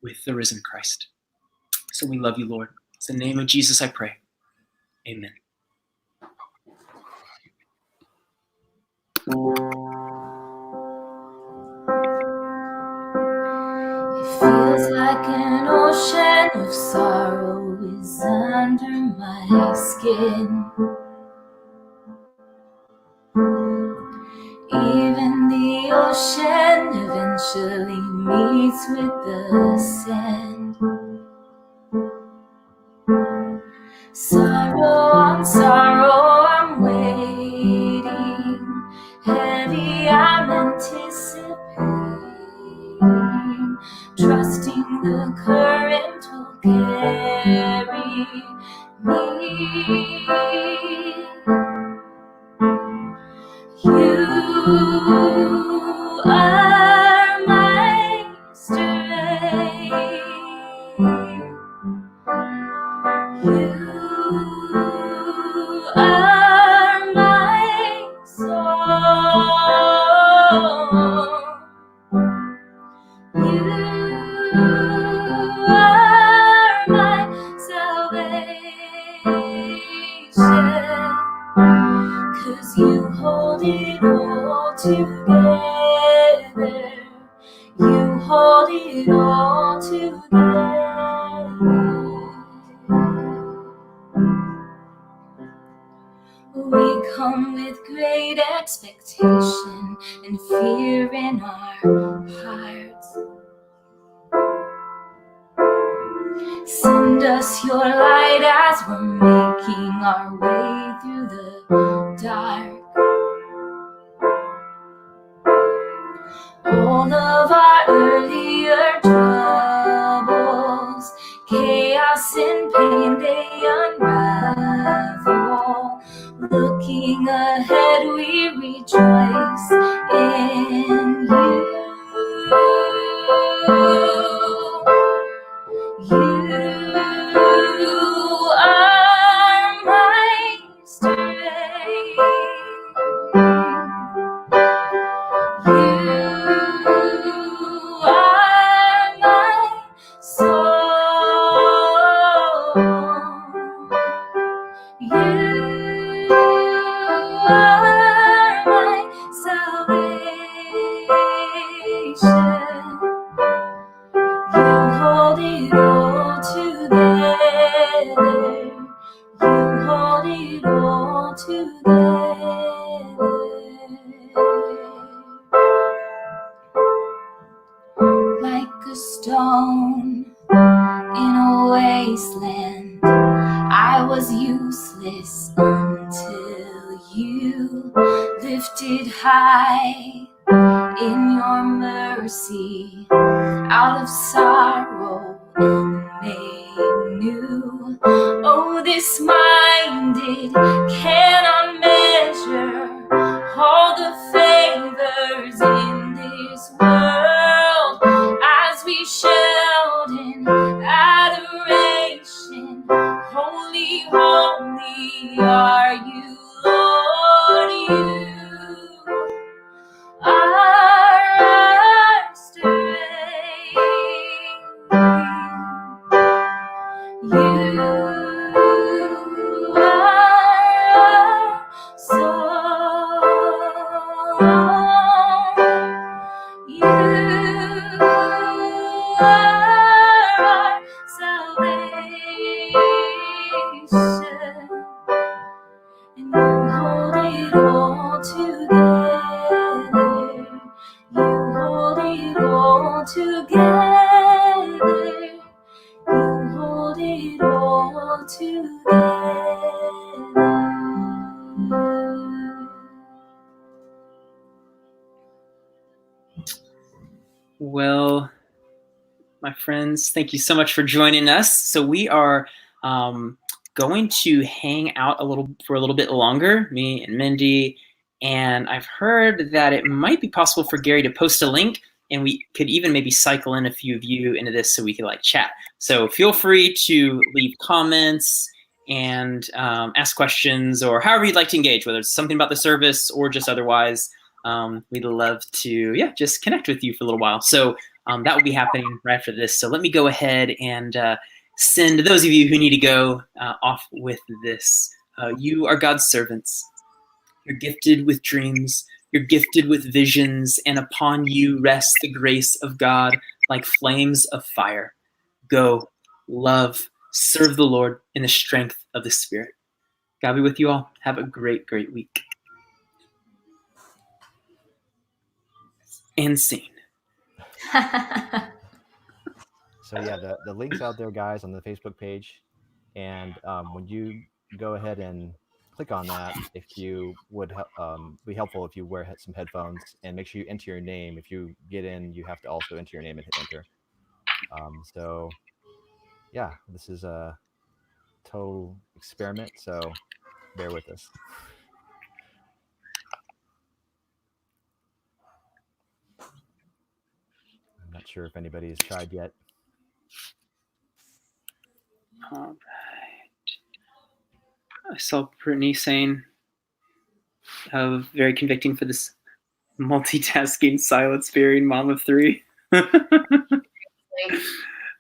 with the risen Christ. So we love you, Lord. It's in the name of Jesus I pray. Amen. It feels like an ocean of sorrow is under my skin. Even the ocean eventually meets with the sand. Sorrow on sorrow, I'm waiting. Heavy, I'm anticipating. Trusting the current will carry me. You are my strength. You are my soul. You are my salvation. 'Cause you hold it all together. You hold it all together. We come with great expectation and fear in our hearts. Send us your light as we're making our way through the dark. All of our earlier troubles, chaos and pain, they unravel. Looking ahead, we rejoice in you. You are my strength. You are my soul. You are my salvation. You hold it all together. You hold it all together. Like a stone in a lifted high in your mercy, out of sorrow and made new. Oh, this minded cannot measure all the favors in this world, as we shout in adoration, holy, holy are you, Lord. You are strength. You are song. You are salvation. And you hold it all together. You hold it all together. You hold it all together. Well, my friends, thank you so much for joining us. So we are going to hang out for a little bit longer, me and Mindy. And I've heard that it might be possible for Gary to post a link, and we could even maybe cycle in a few of you into this so we could chat. So feel free to leave comments and ask questions, or however you'd like to engage, whether it's something about the service or just otherwise. We'd love to, just connect with you for a little while. So that will be happening right after this. So let me go ahead and send those of you who need to go off with this. You are God's servants. You're gifted with dreams. You're gifted with visions, and upon you rests the grace of God like flames of fire. Go, love, serve the Lord in the strength of the Spirit. God be with you all. Have a great, great week. And scene. So yeah, the link's out there, guys, on the Facebook page. And when you go ahead and click on that, if you would be helpful if you wear some headphones, and make sure you enter your name. If you get in, you have to also enter your name and hit enter. So yeah, this is a total experiment, so bear with us. I'm not sure if anybody has tried yet. All right. I saw Brittany saying very convicting for this multitasking, silence-fearing mom of three. I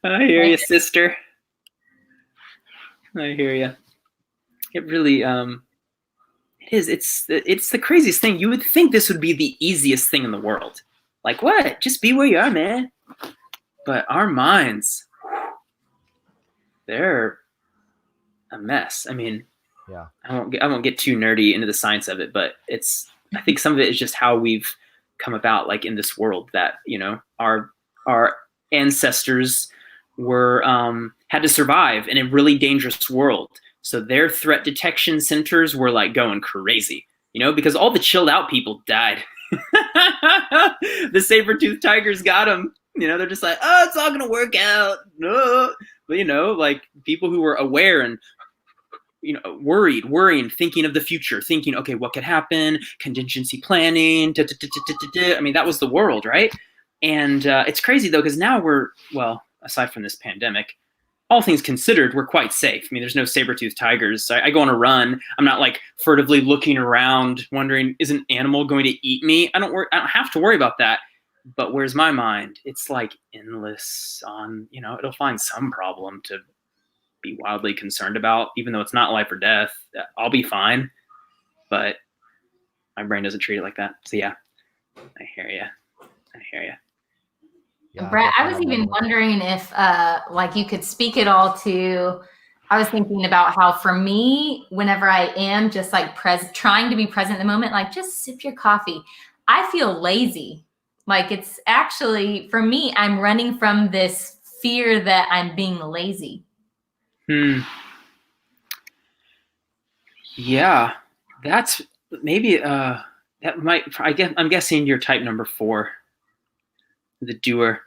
hear you, sister. I hear you. It really, it is. It's the craziest thing. You would think this would be the easiest thing in the world. Like, what? Just be where you are, man. But our minds, they're a mess. I mean, yeah. I won't get too nerdy into the science of it, but I think some of it is just how we've come about, in this world, that our ancestors were had to survive in a really dangerous world. So their threat detection centers were going crazy, because all the chilled out people died. The saber-toothed tigers got them. They're just oh, it's all gonna work out. No, but people who were aware and worrying, thinking of the future, thinking, okay, what could happen? Contingency planning. I mean, that was the world, right? And it's crazy though, because now aside from this pandemic, all things considered, we're quite safe. I mean, there's no saber-toothed tigers. I go on a run. I'm not furtively looking around, wondering, is an animal going to eat me? I don't have to worry about that. But where's my mind? It's endless on, it'll find some problem to be wildly concerned about, even though it's not life or death. I'll be fine. But my brain doesn't treat it like that. So yeah, I hear you. Yeah, Brett, I was even wondering if you could speak it all to, I was thinking about how for me, whenever I am just trying to be present in the moment, just sip your coffee, I feel lazy. It's actually, for me, I'm running from this fear that I'm being lazy. Yeah, that's maybe that might. I'm guessing you're type number 4, the doer,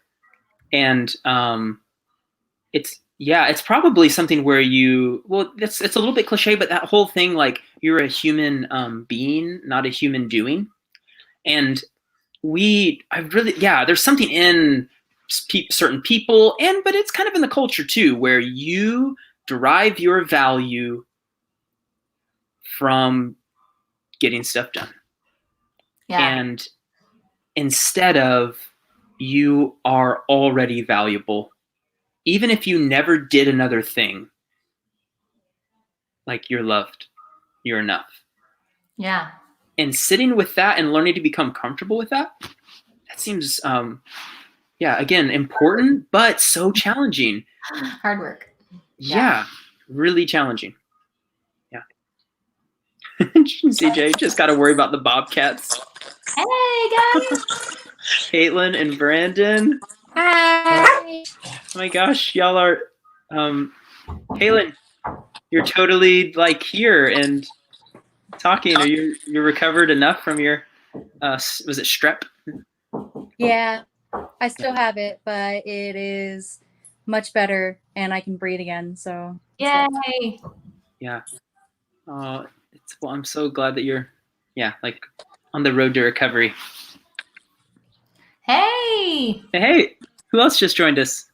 and it's probably something where it's a little bit cliche, but that whole thing, like, you're a human being, not a human doing, and there's something in certain people, but it's kind of in the culture too, where you derive your value from getting stuff done. Yeah. And instead of, you are already valuable, even if you never did another thing, like, you're loved, you're enough. Yeah. And sitting with that and learning to become comfortable with that seems again, important, but so challenging. Hard work. Yeah, really challenging. Yeah. CJ, just got to worry about the Bobcats. Hey guys. Caitlin and Brandon. Hi. Oh my gosh, y'all are. Caitlin, you're totally like here and talking. Are you're recovered enough from your was it strep? Yeah, I still have it, but it is much better, and I can breathe again. So Yay. Yeah. Well, I'm so glad that you're like on the road to recovery. Hey. Hey, who else just joined us?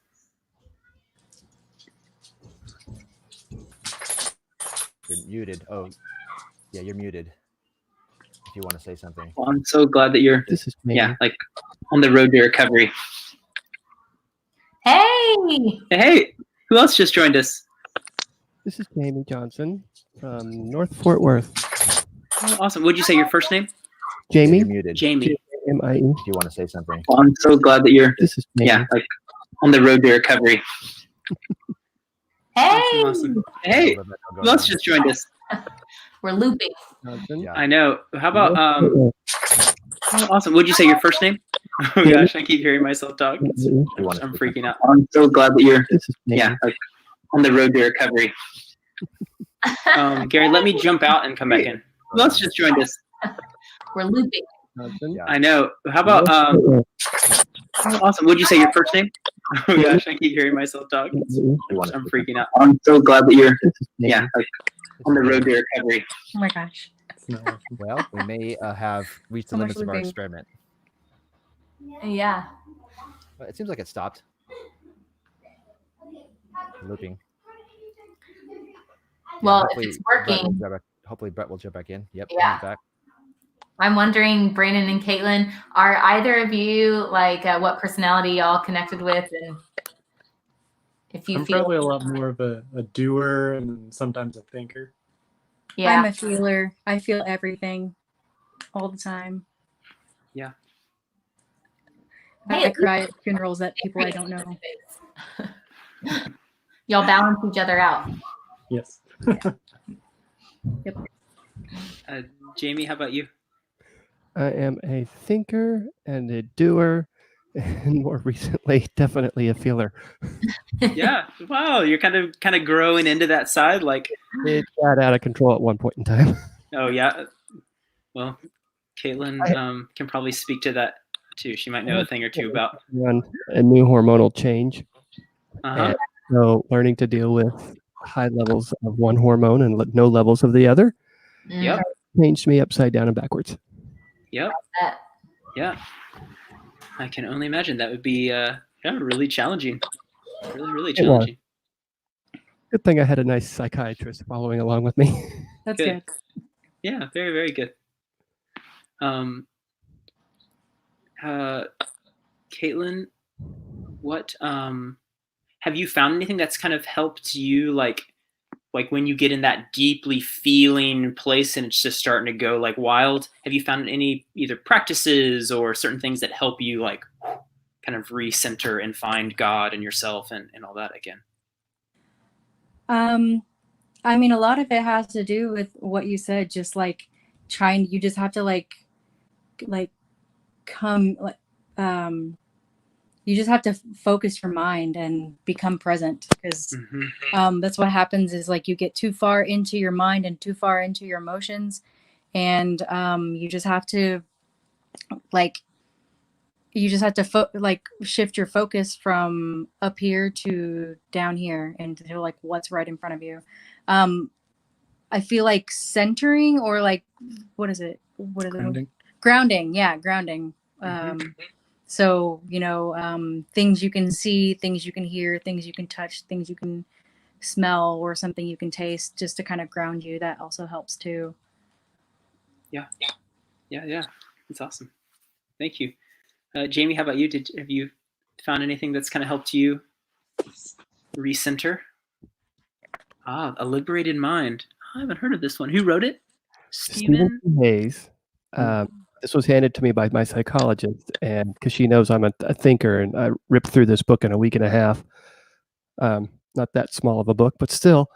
You're muted. Oh, yeah, you're muted. If you want to say something. Well, I'm so glad that you're This is me. like on the road to recovery. Hey. Hey, who else just joined us? This is Jamie Johnson from North Fort Worth. Oh, awesome. What'd you say your first name? Jamie. You're muted. Jamie. Jamie. If you want to say something. Well, I'm so glad that you're This is me. like on the road to recovery. Hey. Awesome. Hey, who else just joined us? We're looping. Johnson. Yeah. I know. How about North Fort Worth. oh, awesome. What'd you say your first name? Oh gosh, I keep hearing myself talk. If you want to I'm say freaking out. I'm so glad that you're This is me. like on the road to recovery. Gary, let me jump out and come back in. Who else just joined us? We're looping. Johnson. Yeah. I know. How about North Fort Worth. oh, awesome. What'd you say your first name? Oh gosh, I keep hearing myself talk. If you want to I'm say freaking out. I'm so glad that you're This is me. like on the road to recovery. oh my gosh. Well, we may have reached the So much limits of our looping. experiment. Yeah. But it seems like it stopped. Looping. Well, hopefully if it's Brett will working, jump back- hopefully Brett will jump back in. Yep. Yeah. He's back. I'm wondering, Brandon and Caitlin, are either of you like what personality y'all connected with, and if you I'm feel probably a lot more of a doer and sometimes a thinker. yeah. I'm a feeler. I feel everything all the time. Yeah. Hey, I cry at funerals at people I don't know. Y'all balance each other out. Yes. Jamie, how about you? I am a thinker and a doer, and more recently, definitely a feeler. Yeah. Wow, you're kind of growing into that side, like. It got out of control at one point in time. Oh yeah. Well, Caitlin can probably speak to that too. She might know a thing or two about. On a new hormonal change. Uh-huh. And so learning to deal with high levels of one hormone and no levels of the other Yep. changed me upside down and backwards. Yep. That- Yeah. I can only imagine that would be really challenging. Really It was. challenging. Good thing I had a nice psychiatrist following along with me. That's Good. good. Yeah, very, very good. Caitlin, what have you found anything that's kind of helped you, like when you get in that deeply feeling place and it's just starting to go like wild? Have you found any either practices or certain things that help you like kind of recenter and find God and yourself and all that again? I mean, a lot of it has to do with what you said, just like you just have to you just have to focus your mind and become present, because Mm-hmm. that's what happens is like you get too far into your mind and too far into your emotions, and you just have to shift your focus from up here to down here and to like what's right in front of you. I feel like centering, or like, what is it? What is Grounding. it? Grounding. Yeah, grounding. So, things you can see, things you can hear, things you can touch, things you can smell, or something you can taste, just to kind of ground you. That also helps too. Yeah. That's awesome. Thank you. Jamie, how about you? Have you found anything that's kind of helped you recenter? A liberated mind. I haven't heard of this one. Who wrote it? Stephen Hayes. This was handed to me by my psychologist, and because she knows I'm a thinker, and I ripped through this book in a week and a half. Not that small of a book, but still.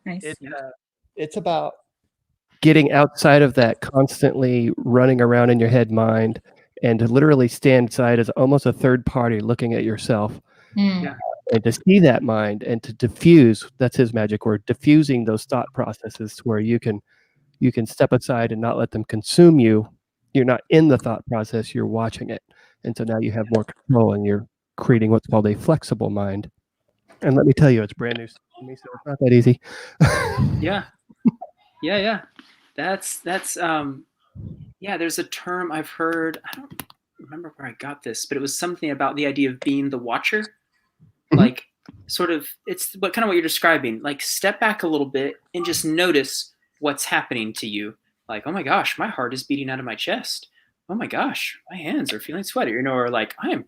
Nice. It's about getting outside of that constantly running around in your head mind, and to literally stand aside as almost a third party looking at yourself. Yeah. And to see that mind and to diffuse, that's his magic word, diffusing those thought processes to where you can step aside and not let them consume you. You're not in the thought process, you're watching it. And so now you have more control and you're creating what's called a flexible mind. And let me tell you, it's brand new to me, so it's not that easy. Yeah. That's there's a term I've heard. I don't remember where I got this, but it was something about the idea of being the watcher. Like, sort of, it's kind of what you're describing. Like, step back a little bit and just notice what's happening to you. Like, oh my gosh, my heart is beating out of my chest. Oh my gosh, my hands are feeling sweaty. Or like, I'm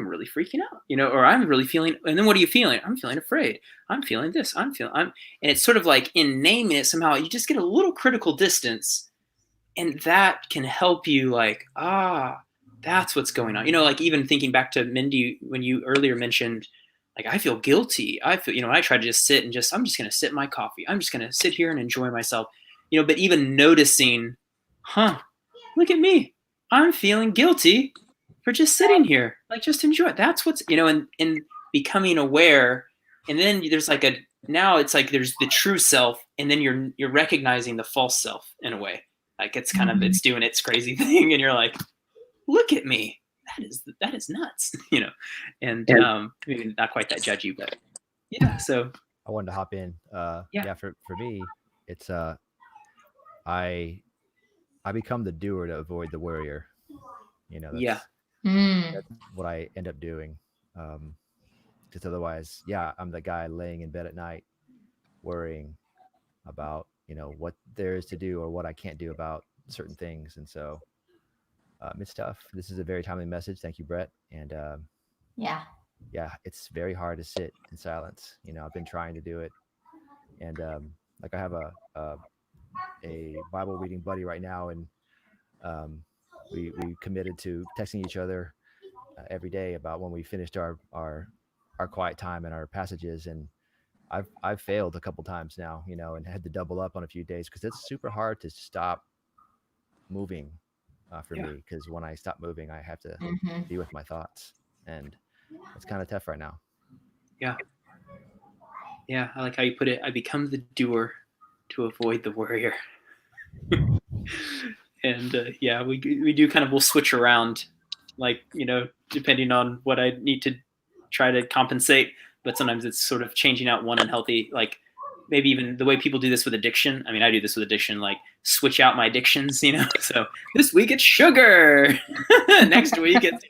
really freaking out. Or I'm really feeling. And then what are you feeling? I'm feeling afraid. I'm feeling this. And it's sort of like, in naming it somehow, you just get a little critical distance, and that can help you. Like, that's what's going on. Like, even thinking back to Mindy when you earlier mentioned, like, I feel guilty. I feel, I try to just sit and I'm just going to sip my coffee. I'm just going to sit here and enjoy myself, but even noticing, look at me. I'm feeling guilty for just sitting here. Like, just enjoy it. That's what's, and becoming aware. And then there's like now it's like there's the true self, and then you're recognizing the false self in a way. Like, it's kind of, it's doing its crazy thing. And you're like, look at me. That is nuts, and maybe not quite that judgy, but yeah. So I wanted to hop in. For me, it's I become the doer to avoid the worrier. That's what I end up doing. Because otherwise, I'm the guy laying in bed at night worrying about what there is to do or what I can't do about certain things, and so it's tough. This is a very timely message. Thank you, Brett. And it's very hard to sit in silence. I've been trying to do it, and like I have a Bible reading buddy right now, and we committed to texting each other every day about when we finished our quiet time and our passages. And I've failed a couple times now, and had to double up on a few days because it's super hard to stop moving for me, because when I stop moving, I have to be with my thoughts, and it's kind of tough right now. Yeah, I like how you put it. I become the doer to avoid the worrier. And we do kind of, we'll switch around, like, depending on what I need to try to compensate. But sometimes it's sort of changing out one unhealthy, like maybe even the way people do this with addiction. I mean, I do this with addiction, like switch out my addictions, So this week it's sugar, next week it's,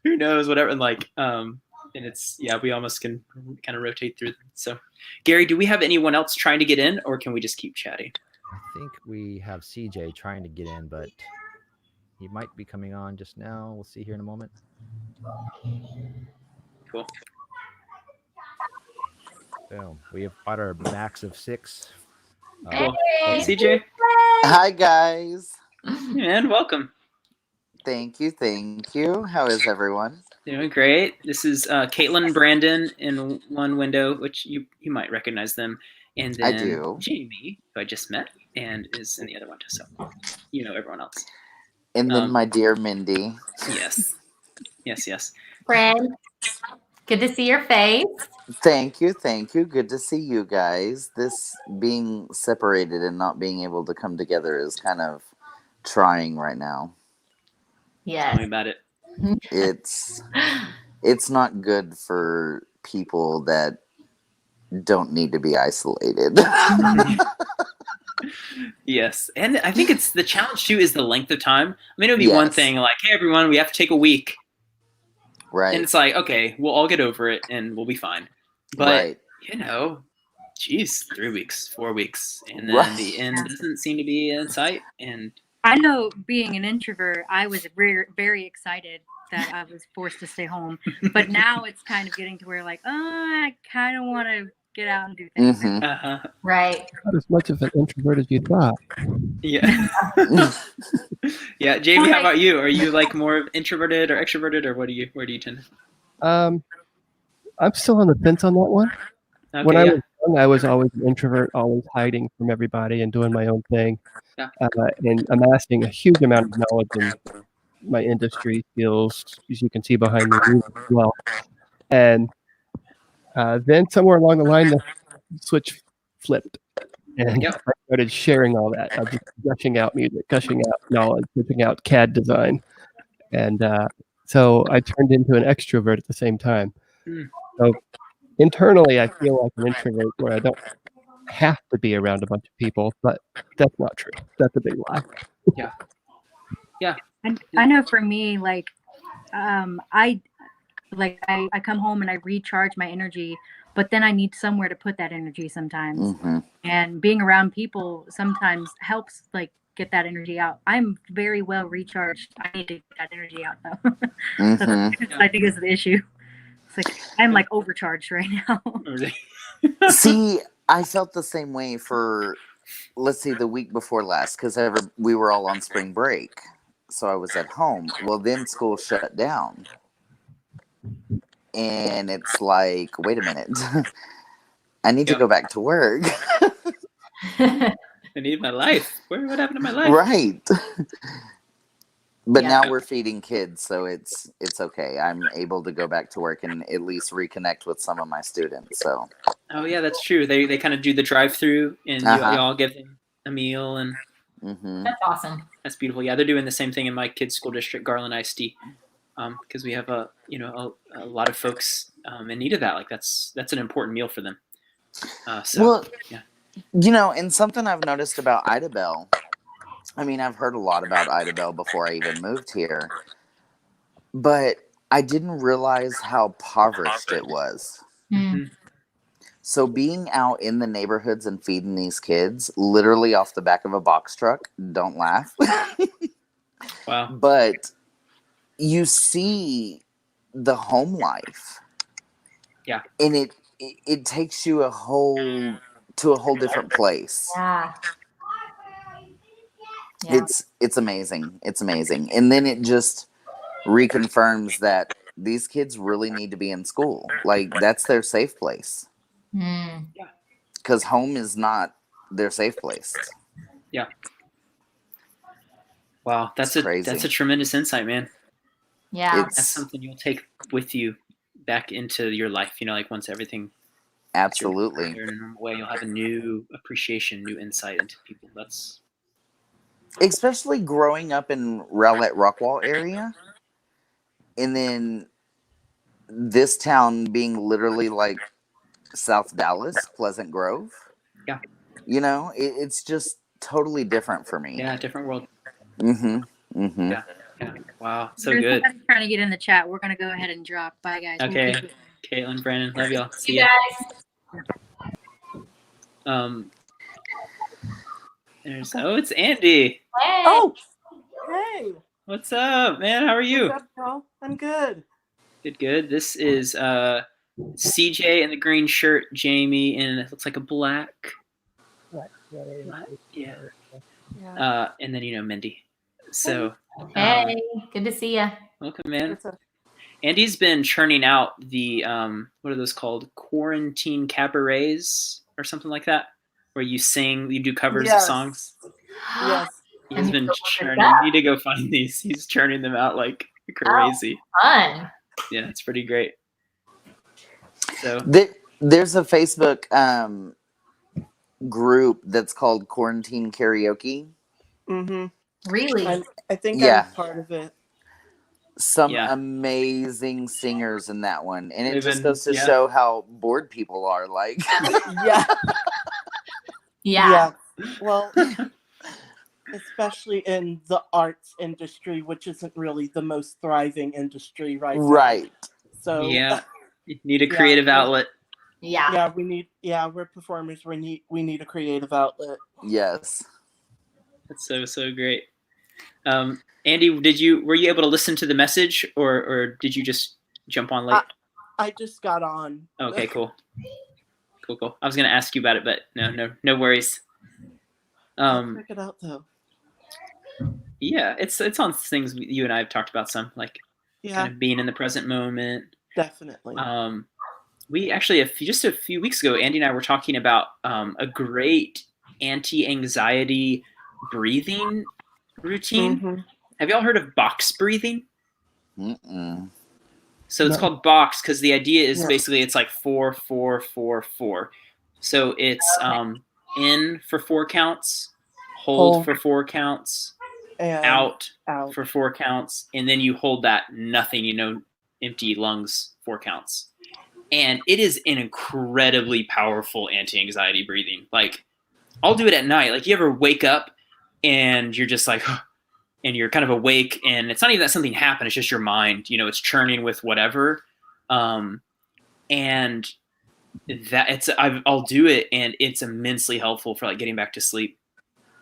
who knows, whatever. And like, and it's, we almost can kind of rotate through them. So Gary, do we have anyone else trying to get in, or can we just keep chatting? I think we have CJ trying to get in, but he might be coming on just now. We'll see here in a moment. Cool. Boom. We have got our max of 6. Cool. CJ. Hi, guys. And welcome. Thank you. How is everyone? Doing great. This is Caitlin and Brandon in one window, which you might recognize them. And then I do. Jamie, who I just met, and is in the other window. So everyone else. And then my dear Mindy. Yes. Friend, good to see your face. Thank you, thank you. Good to see you guys. This being separated and not being able to come together is kind of trying right now. Tell me Yes. about it. It's not good for people that don't need to be isolated. Yes, and I think it's the challenge too is the length of time. I mean, it would be one Yes. thing like, hey everyone, we have to take a week, and Right. it's like, okay, we'll all get over it and we'll be fine. But Right. you know, geez, 3 weeks, 4 weeks, and then Right. the end doesn't seem to be in sight. And I know, being an introvert, I was very excited that I was forced to stay home. But now it's kind of getting to where, like, I kind of want to get out and do things. Mm-hmm. Right. Not as much of an introvert as you thought. yeah, yeah. Jamie, how about you? Are you like more introverted or extroverted, or where do you tend to? I'm still on the fence on that one. Okay, When I yeah. was young, I was always an introvert, always hiding from everybody and doing my own thing, Yeah. and amassing a huge amount of knowledge in my industry skills, as you can see behind me as well. And then somewhere along the line, the switch flipped, and Yep. I started sharing all that. I was just gushing out music, gushing out knowledge, gushing out CAD design, and so I turned into an extrovert at the same time. Mm. So internally, I feel like an introvert, where I don't have to be around a bunch of people, but that's not true. That's a big lie. Yeah. Yeah. I know for me, like, I come home and I recharge my energy, but then I need somewhere to put that energy sometimes. Mm-hmm. And being around people sometimes helps, like, get that energy out. I'm very well recharged. I need to get that energy out though. Mm-hmm. I think is the issue. It's like I'm like overcharged right now. See, I felt the same way for, let's see, the week before last, because we were all on spring break. So I was at home. Well, then school shut down. And it's like, wait a minute. I need to go back to work. I need my life. What happened to my life? Right. But Yeah. now we're feeding kids, so it's okay. I'm able to go back to work and at least reconnect with some of my students. So. Oh yeah, that's true. They kind of do the drive-through, and you all give them a meal, and That's awesome. that's beautiful. Yeah, they're doing the same thing in my kids' school district, Garland ISD, because we have a lot of folks in need of that. Like that's an important meal for them. Well, yeah. And something I've noticed about Idabel. I mean, I've heard a lot about Idabel before I even moved here, but I didn't realize how impoverished it was. Mm. So being out in the neighborhoods and feeding these kids, literally off the back of a box truck, don't laugh. Wow. But you see the home life. Yeah. And it takes you to a whole different place. Yeah. It's amazing. It's amazing. And then it just reconfirms that these kids really need to be in school. Like, that's their safe place. Mm. Because home is not their safe place. Yeah. Wow, that's crazy. That's a tremendous insight, man. Yeah. That's something you'll take with you back into your life. Like once everything. Absolutely. In a normal way, you'll have a new appreciation, new insight into people. That's. Especially growing up in Rowlett Rockwall area, and then this town being literally like South Dallas, Pleasant Grove. Yeah. It's just totally different for me. Yeah, different world. Mm-hmm. Mm-hmm. Yeah. Wow, so There's good. somebody trying to get in the chat. We're gonna go ahead and drop. Bye, guys. Okay, We'll Caitlin, Brandon, love y'all. See you ya. guys. It's Andy. Hey. Oh, hey. What's up, man? How are you? What's up, bro? I'm good. Good. This is CJ in the green shirt, Jamie in it looks like a black. Yeah. And then Mindy. So. Hey, good to see you. Welcome, man. Andy's been churning out the what are those called? Quarantine cabarets or something like that, where you do covers of songs. Yes. He's been churning. You need to go find these. He's churning them out like crazy. Oh, fun. Yeah, it's pretty great. So There's a Facebook group that's called Quarantine Karaoke. Mm-hmm. Really? I think Yeah. I'm part of it. Some Yeah. amazing singers in that one. And it just Even- goes to yeah. show how bored people are. Like, Yeah. Yeah. Well, especially in the arts industry, which isn't really the most thriving industry right now. right. So Yeah. You need a Yeah, creative we're- outlet. Yeah. yeah, we're performers. We need a creative outlet. Yes. That's so great. Andy, were you able to listen to the message, or did you just jump on late? I just got on. Okay, cool. Cool. I was gonna ask you about it, but no worries. I'll check it out though. Yeah, it's on things you and I have talked about some, like Yeah, kind of being in the present moment. definitely. We actually just a few weeks ago, Andy and I were talking about a great anti-anxiety breathing routine. Mhm. Have y'all heard of box breathing? Mm-mm. So it's No. called box because the idea is Yeah. basically it's like 4, 4, 4, 4. So it's in for 4 counts, hold Hold. for 4 counts, And out out. for 4 counts, and then you hold that nothing, empty lungs 4 counts. And it is an incredibly powerful anti-anxiety breathing. Like, I'll do it at night. Like, you ever wake up and you're just like, and you're kind of awake, and it's not even that something happened. It's just your mind, it's churning with whatever. And that I'll do it, and it's immensely helpful for like getting back to sleep.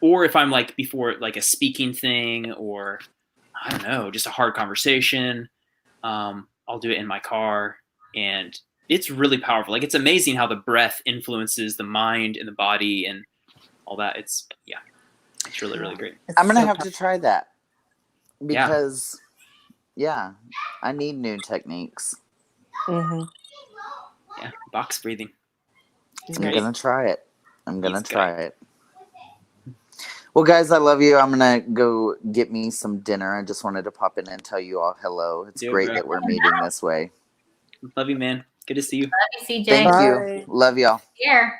Or if I'm like before like a speaking thing, or I don't know, just a hard conversation, I'll do it in my car, and it's really powerful. Like, it's amazing how the breath influences the mind and the body and all that. It's really, really great. It's I'm going to so have to try that because, I need new techniques. Mhm. Yeah, box breathing. I'm great. going to try it. I'm going to He's try it. Well, guys, I love you. I'm going to go get me some dinner. I just wanted to pop in and tell you all hello. It's Yeah, great bro. that we're meeting this way. Love you, man. Good to see you. Love you, CJ. Thank Bye. you. Love y'all. Here.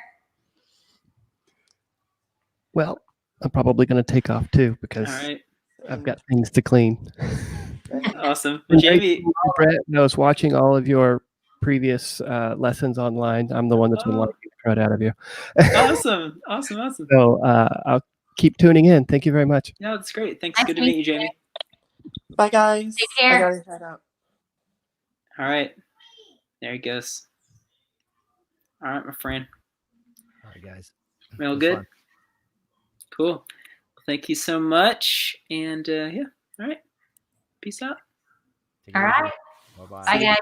Well, I'm probably going to take off too because All right. I've got things to clean. Awesome. Well, Jamie. Brett, I was watching all of your previous lessons online. I'm the one that's been liking the crud out of you. Awesome. So I'll keep tuning in. Thank you very much. No, that's great. Thanks. Nice Good to to meet meet you, Jamie. Bye, guys. Take care. I gotta head out. All right. There he goes. All right, my friend. All right, guys. Well, It was good. fun. Cool. Well, thank you so much. And All right. Peace out. Take it All easy. right. Bye-bye. Bye, guys.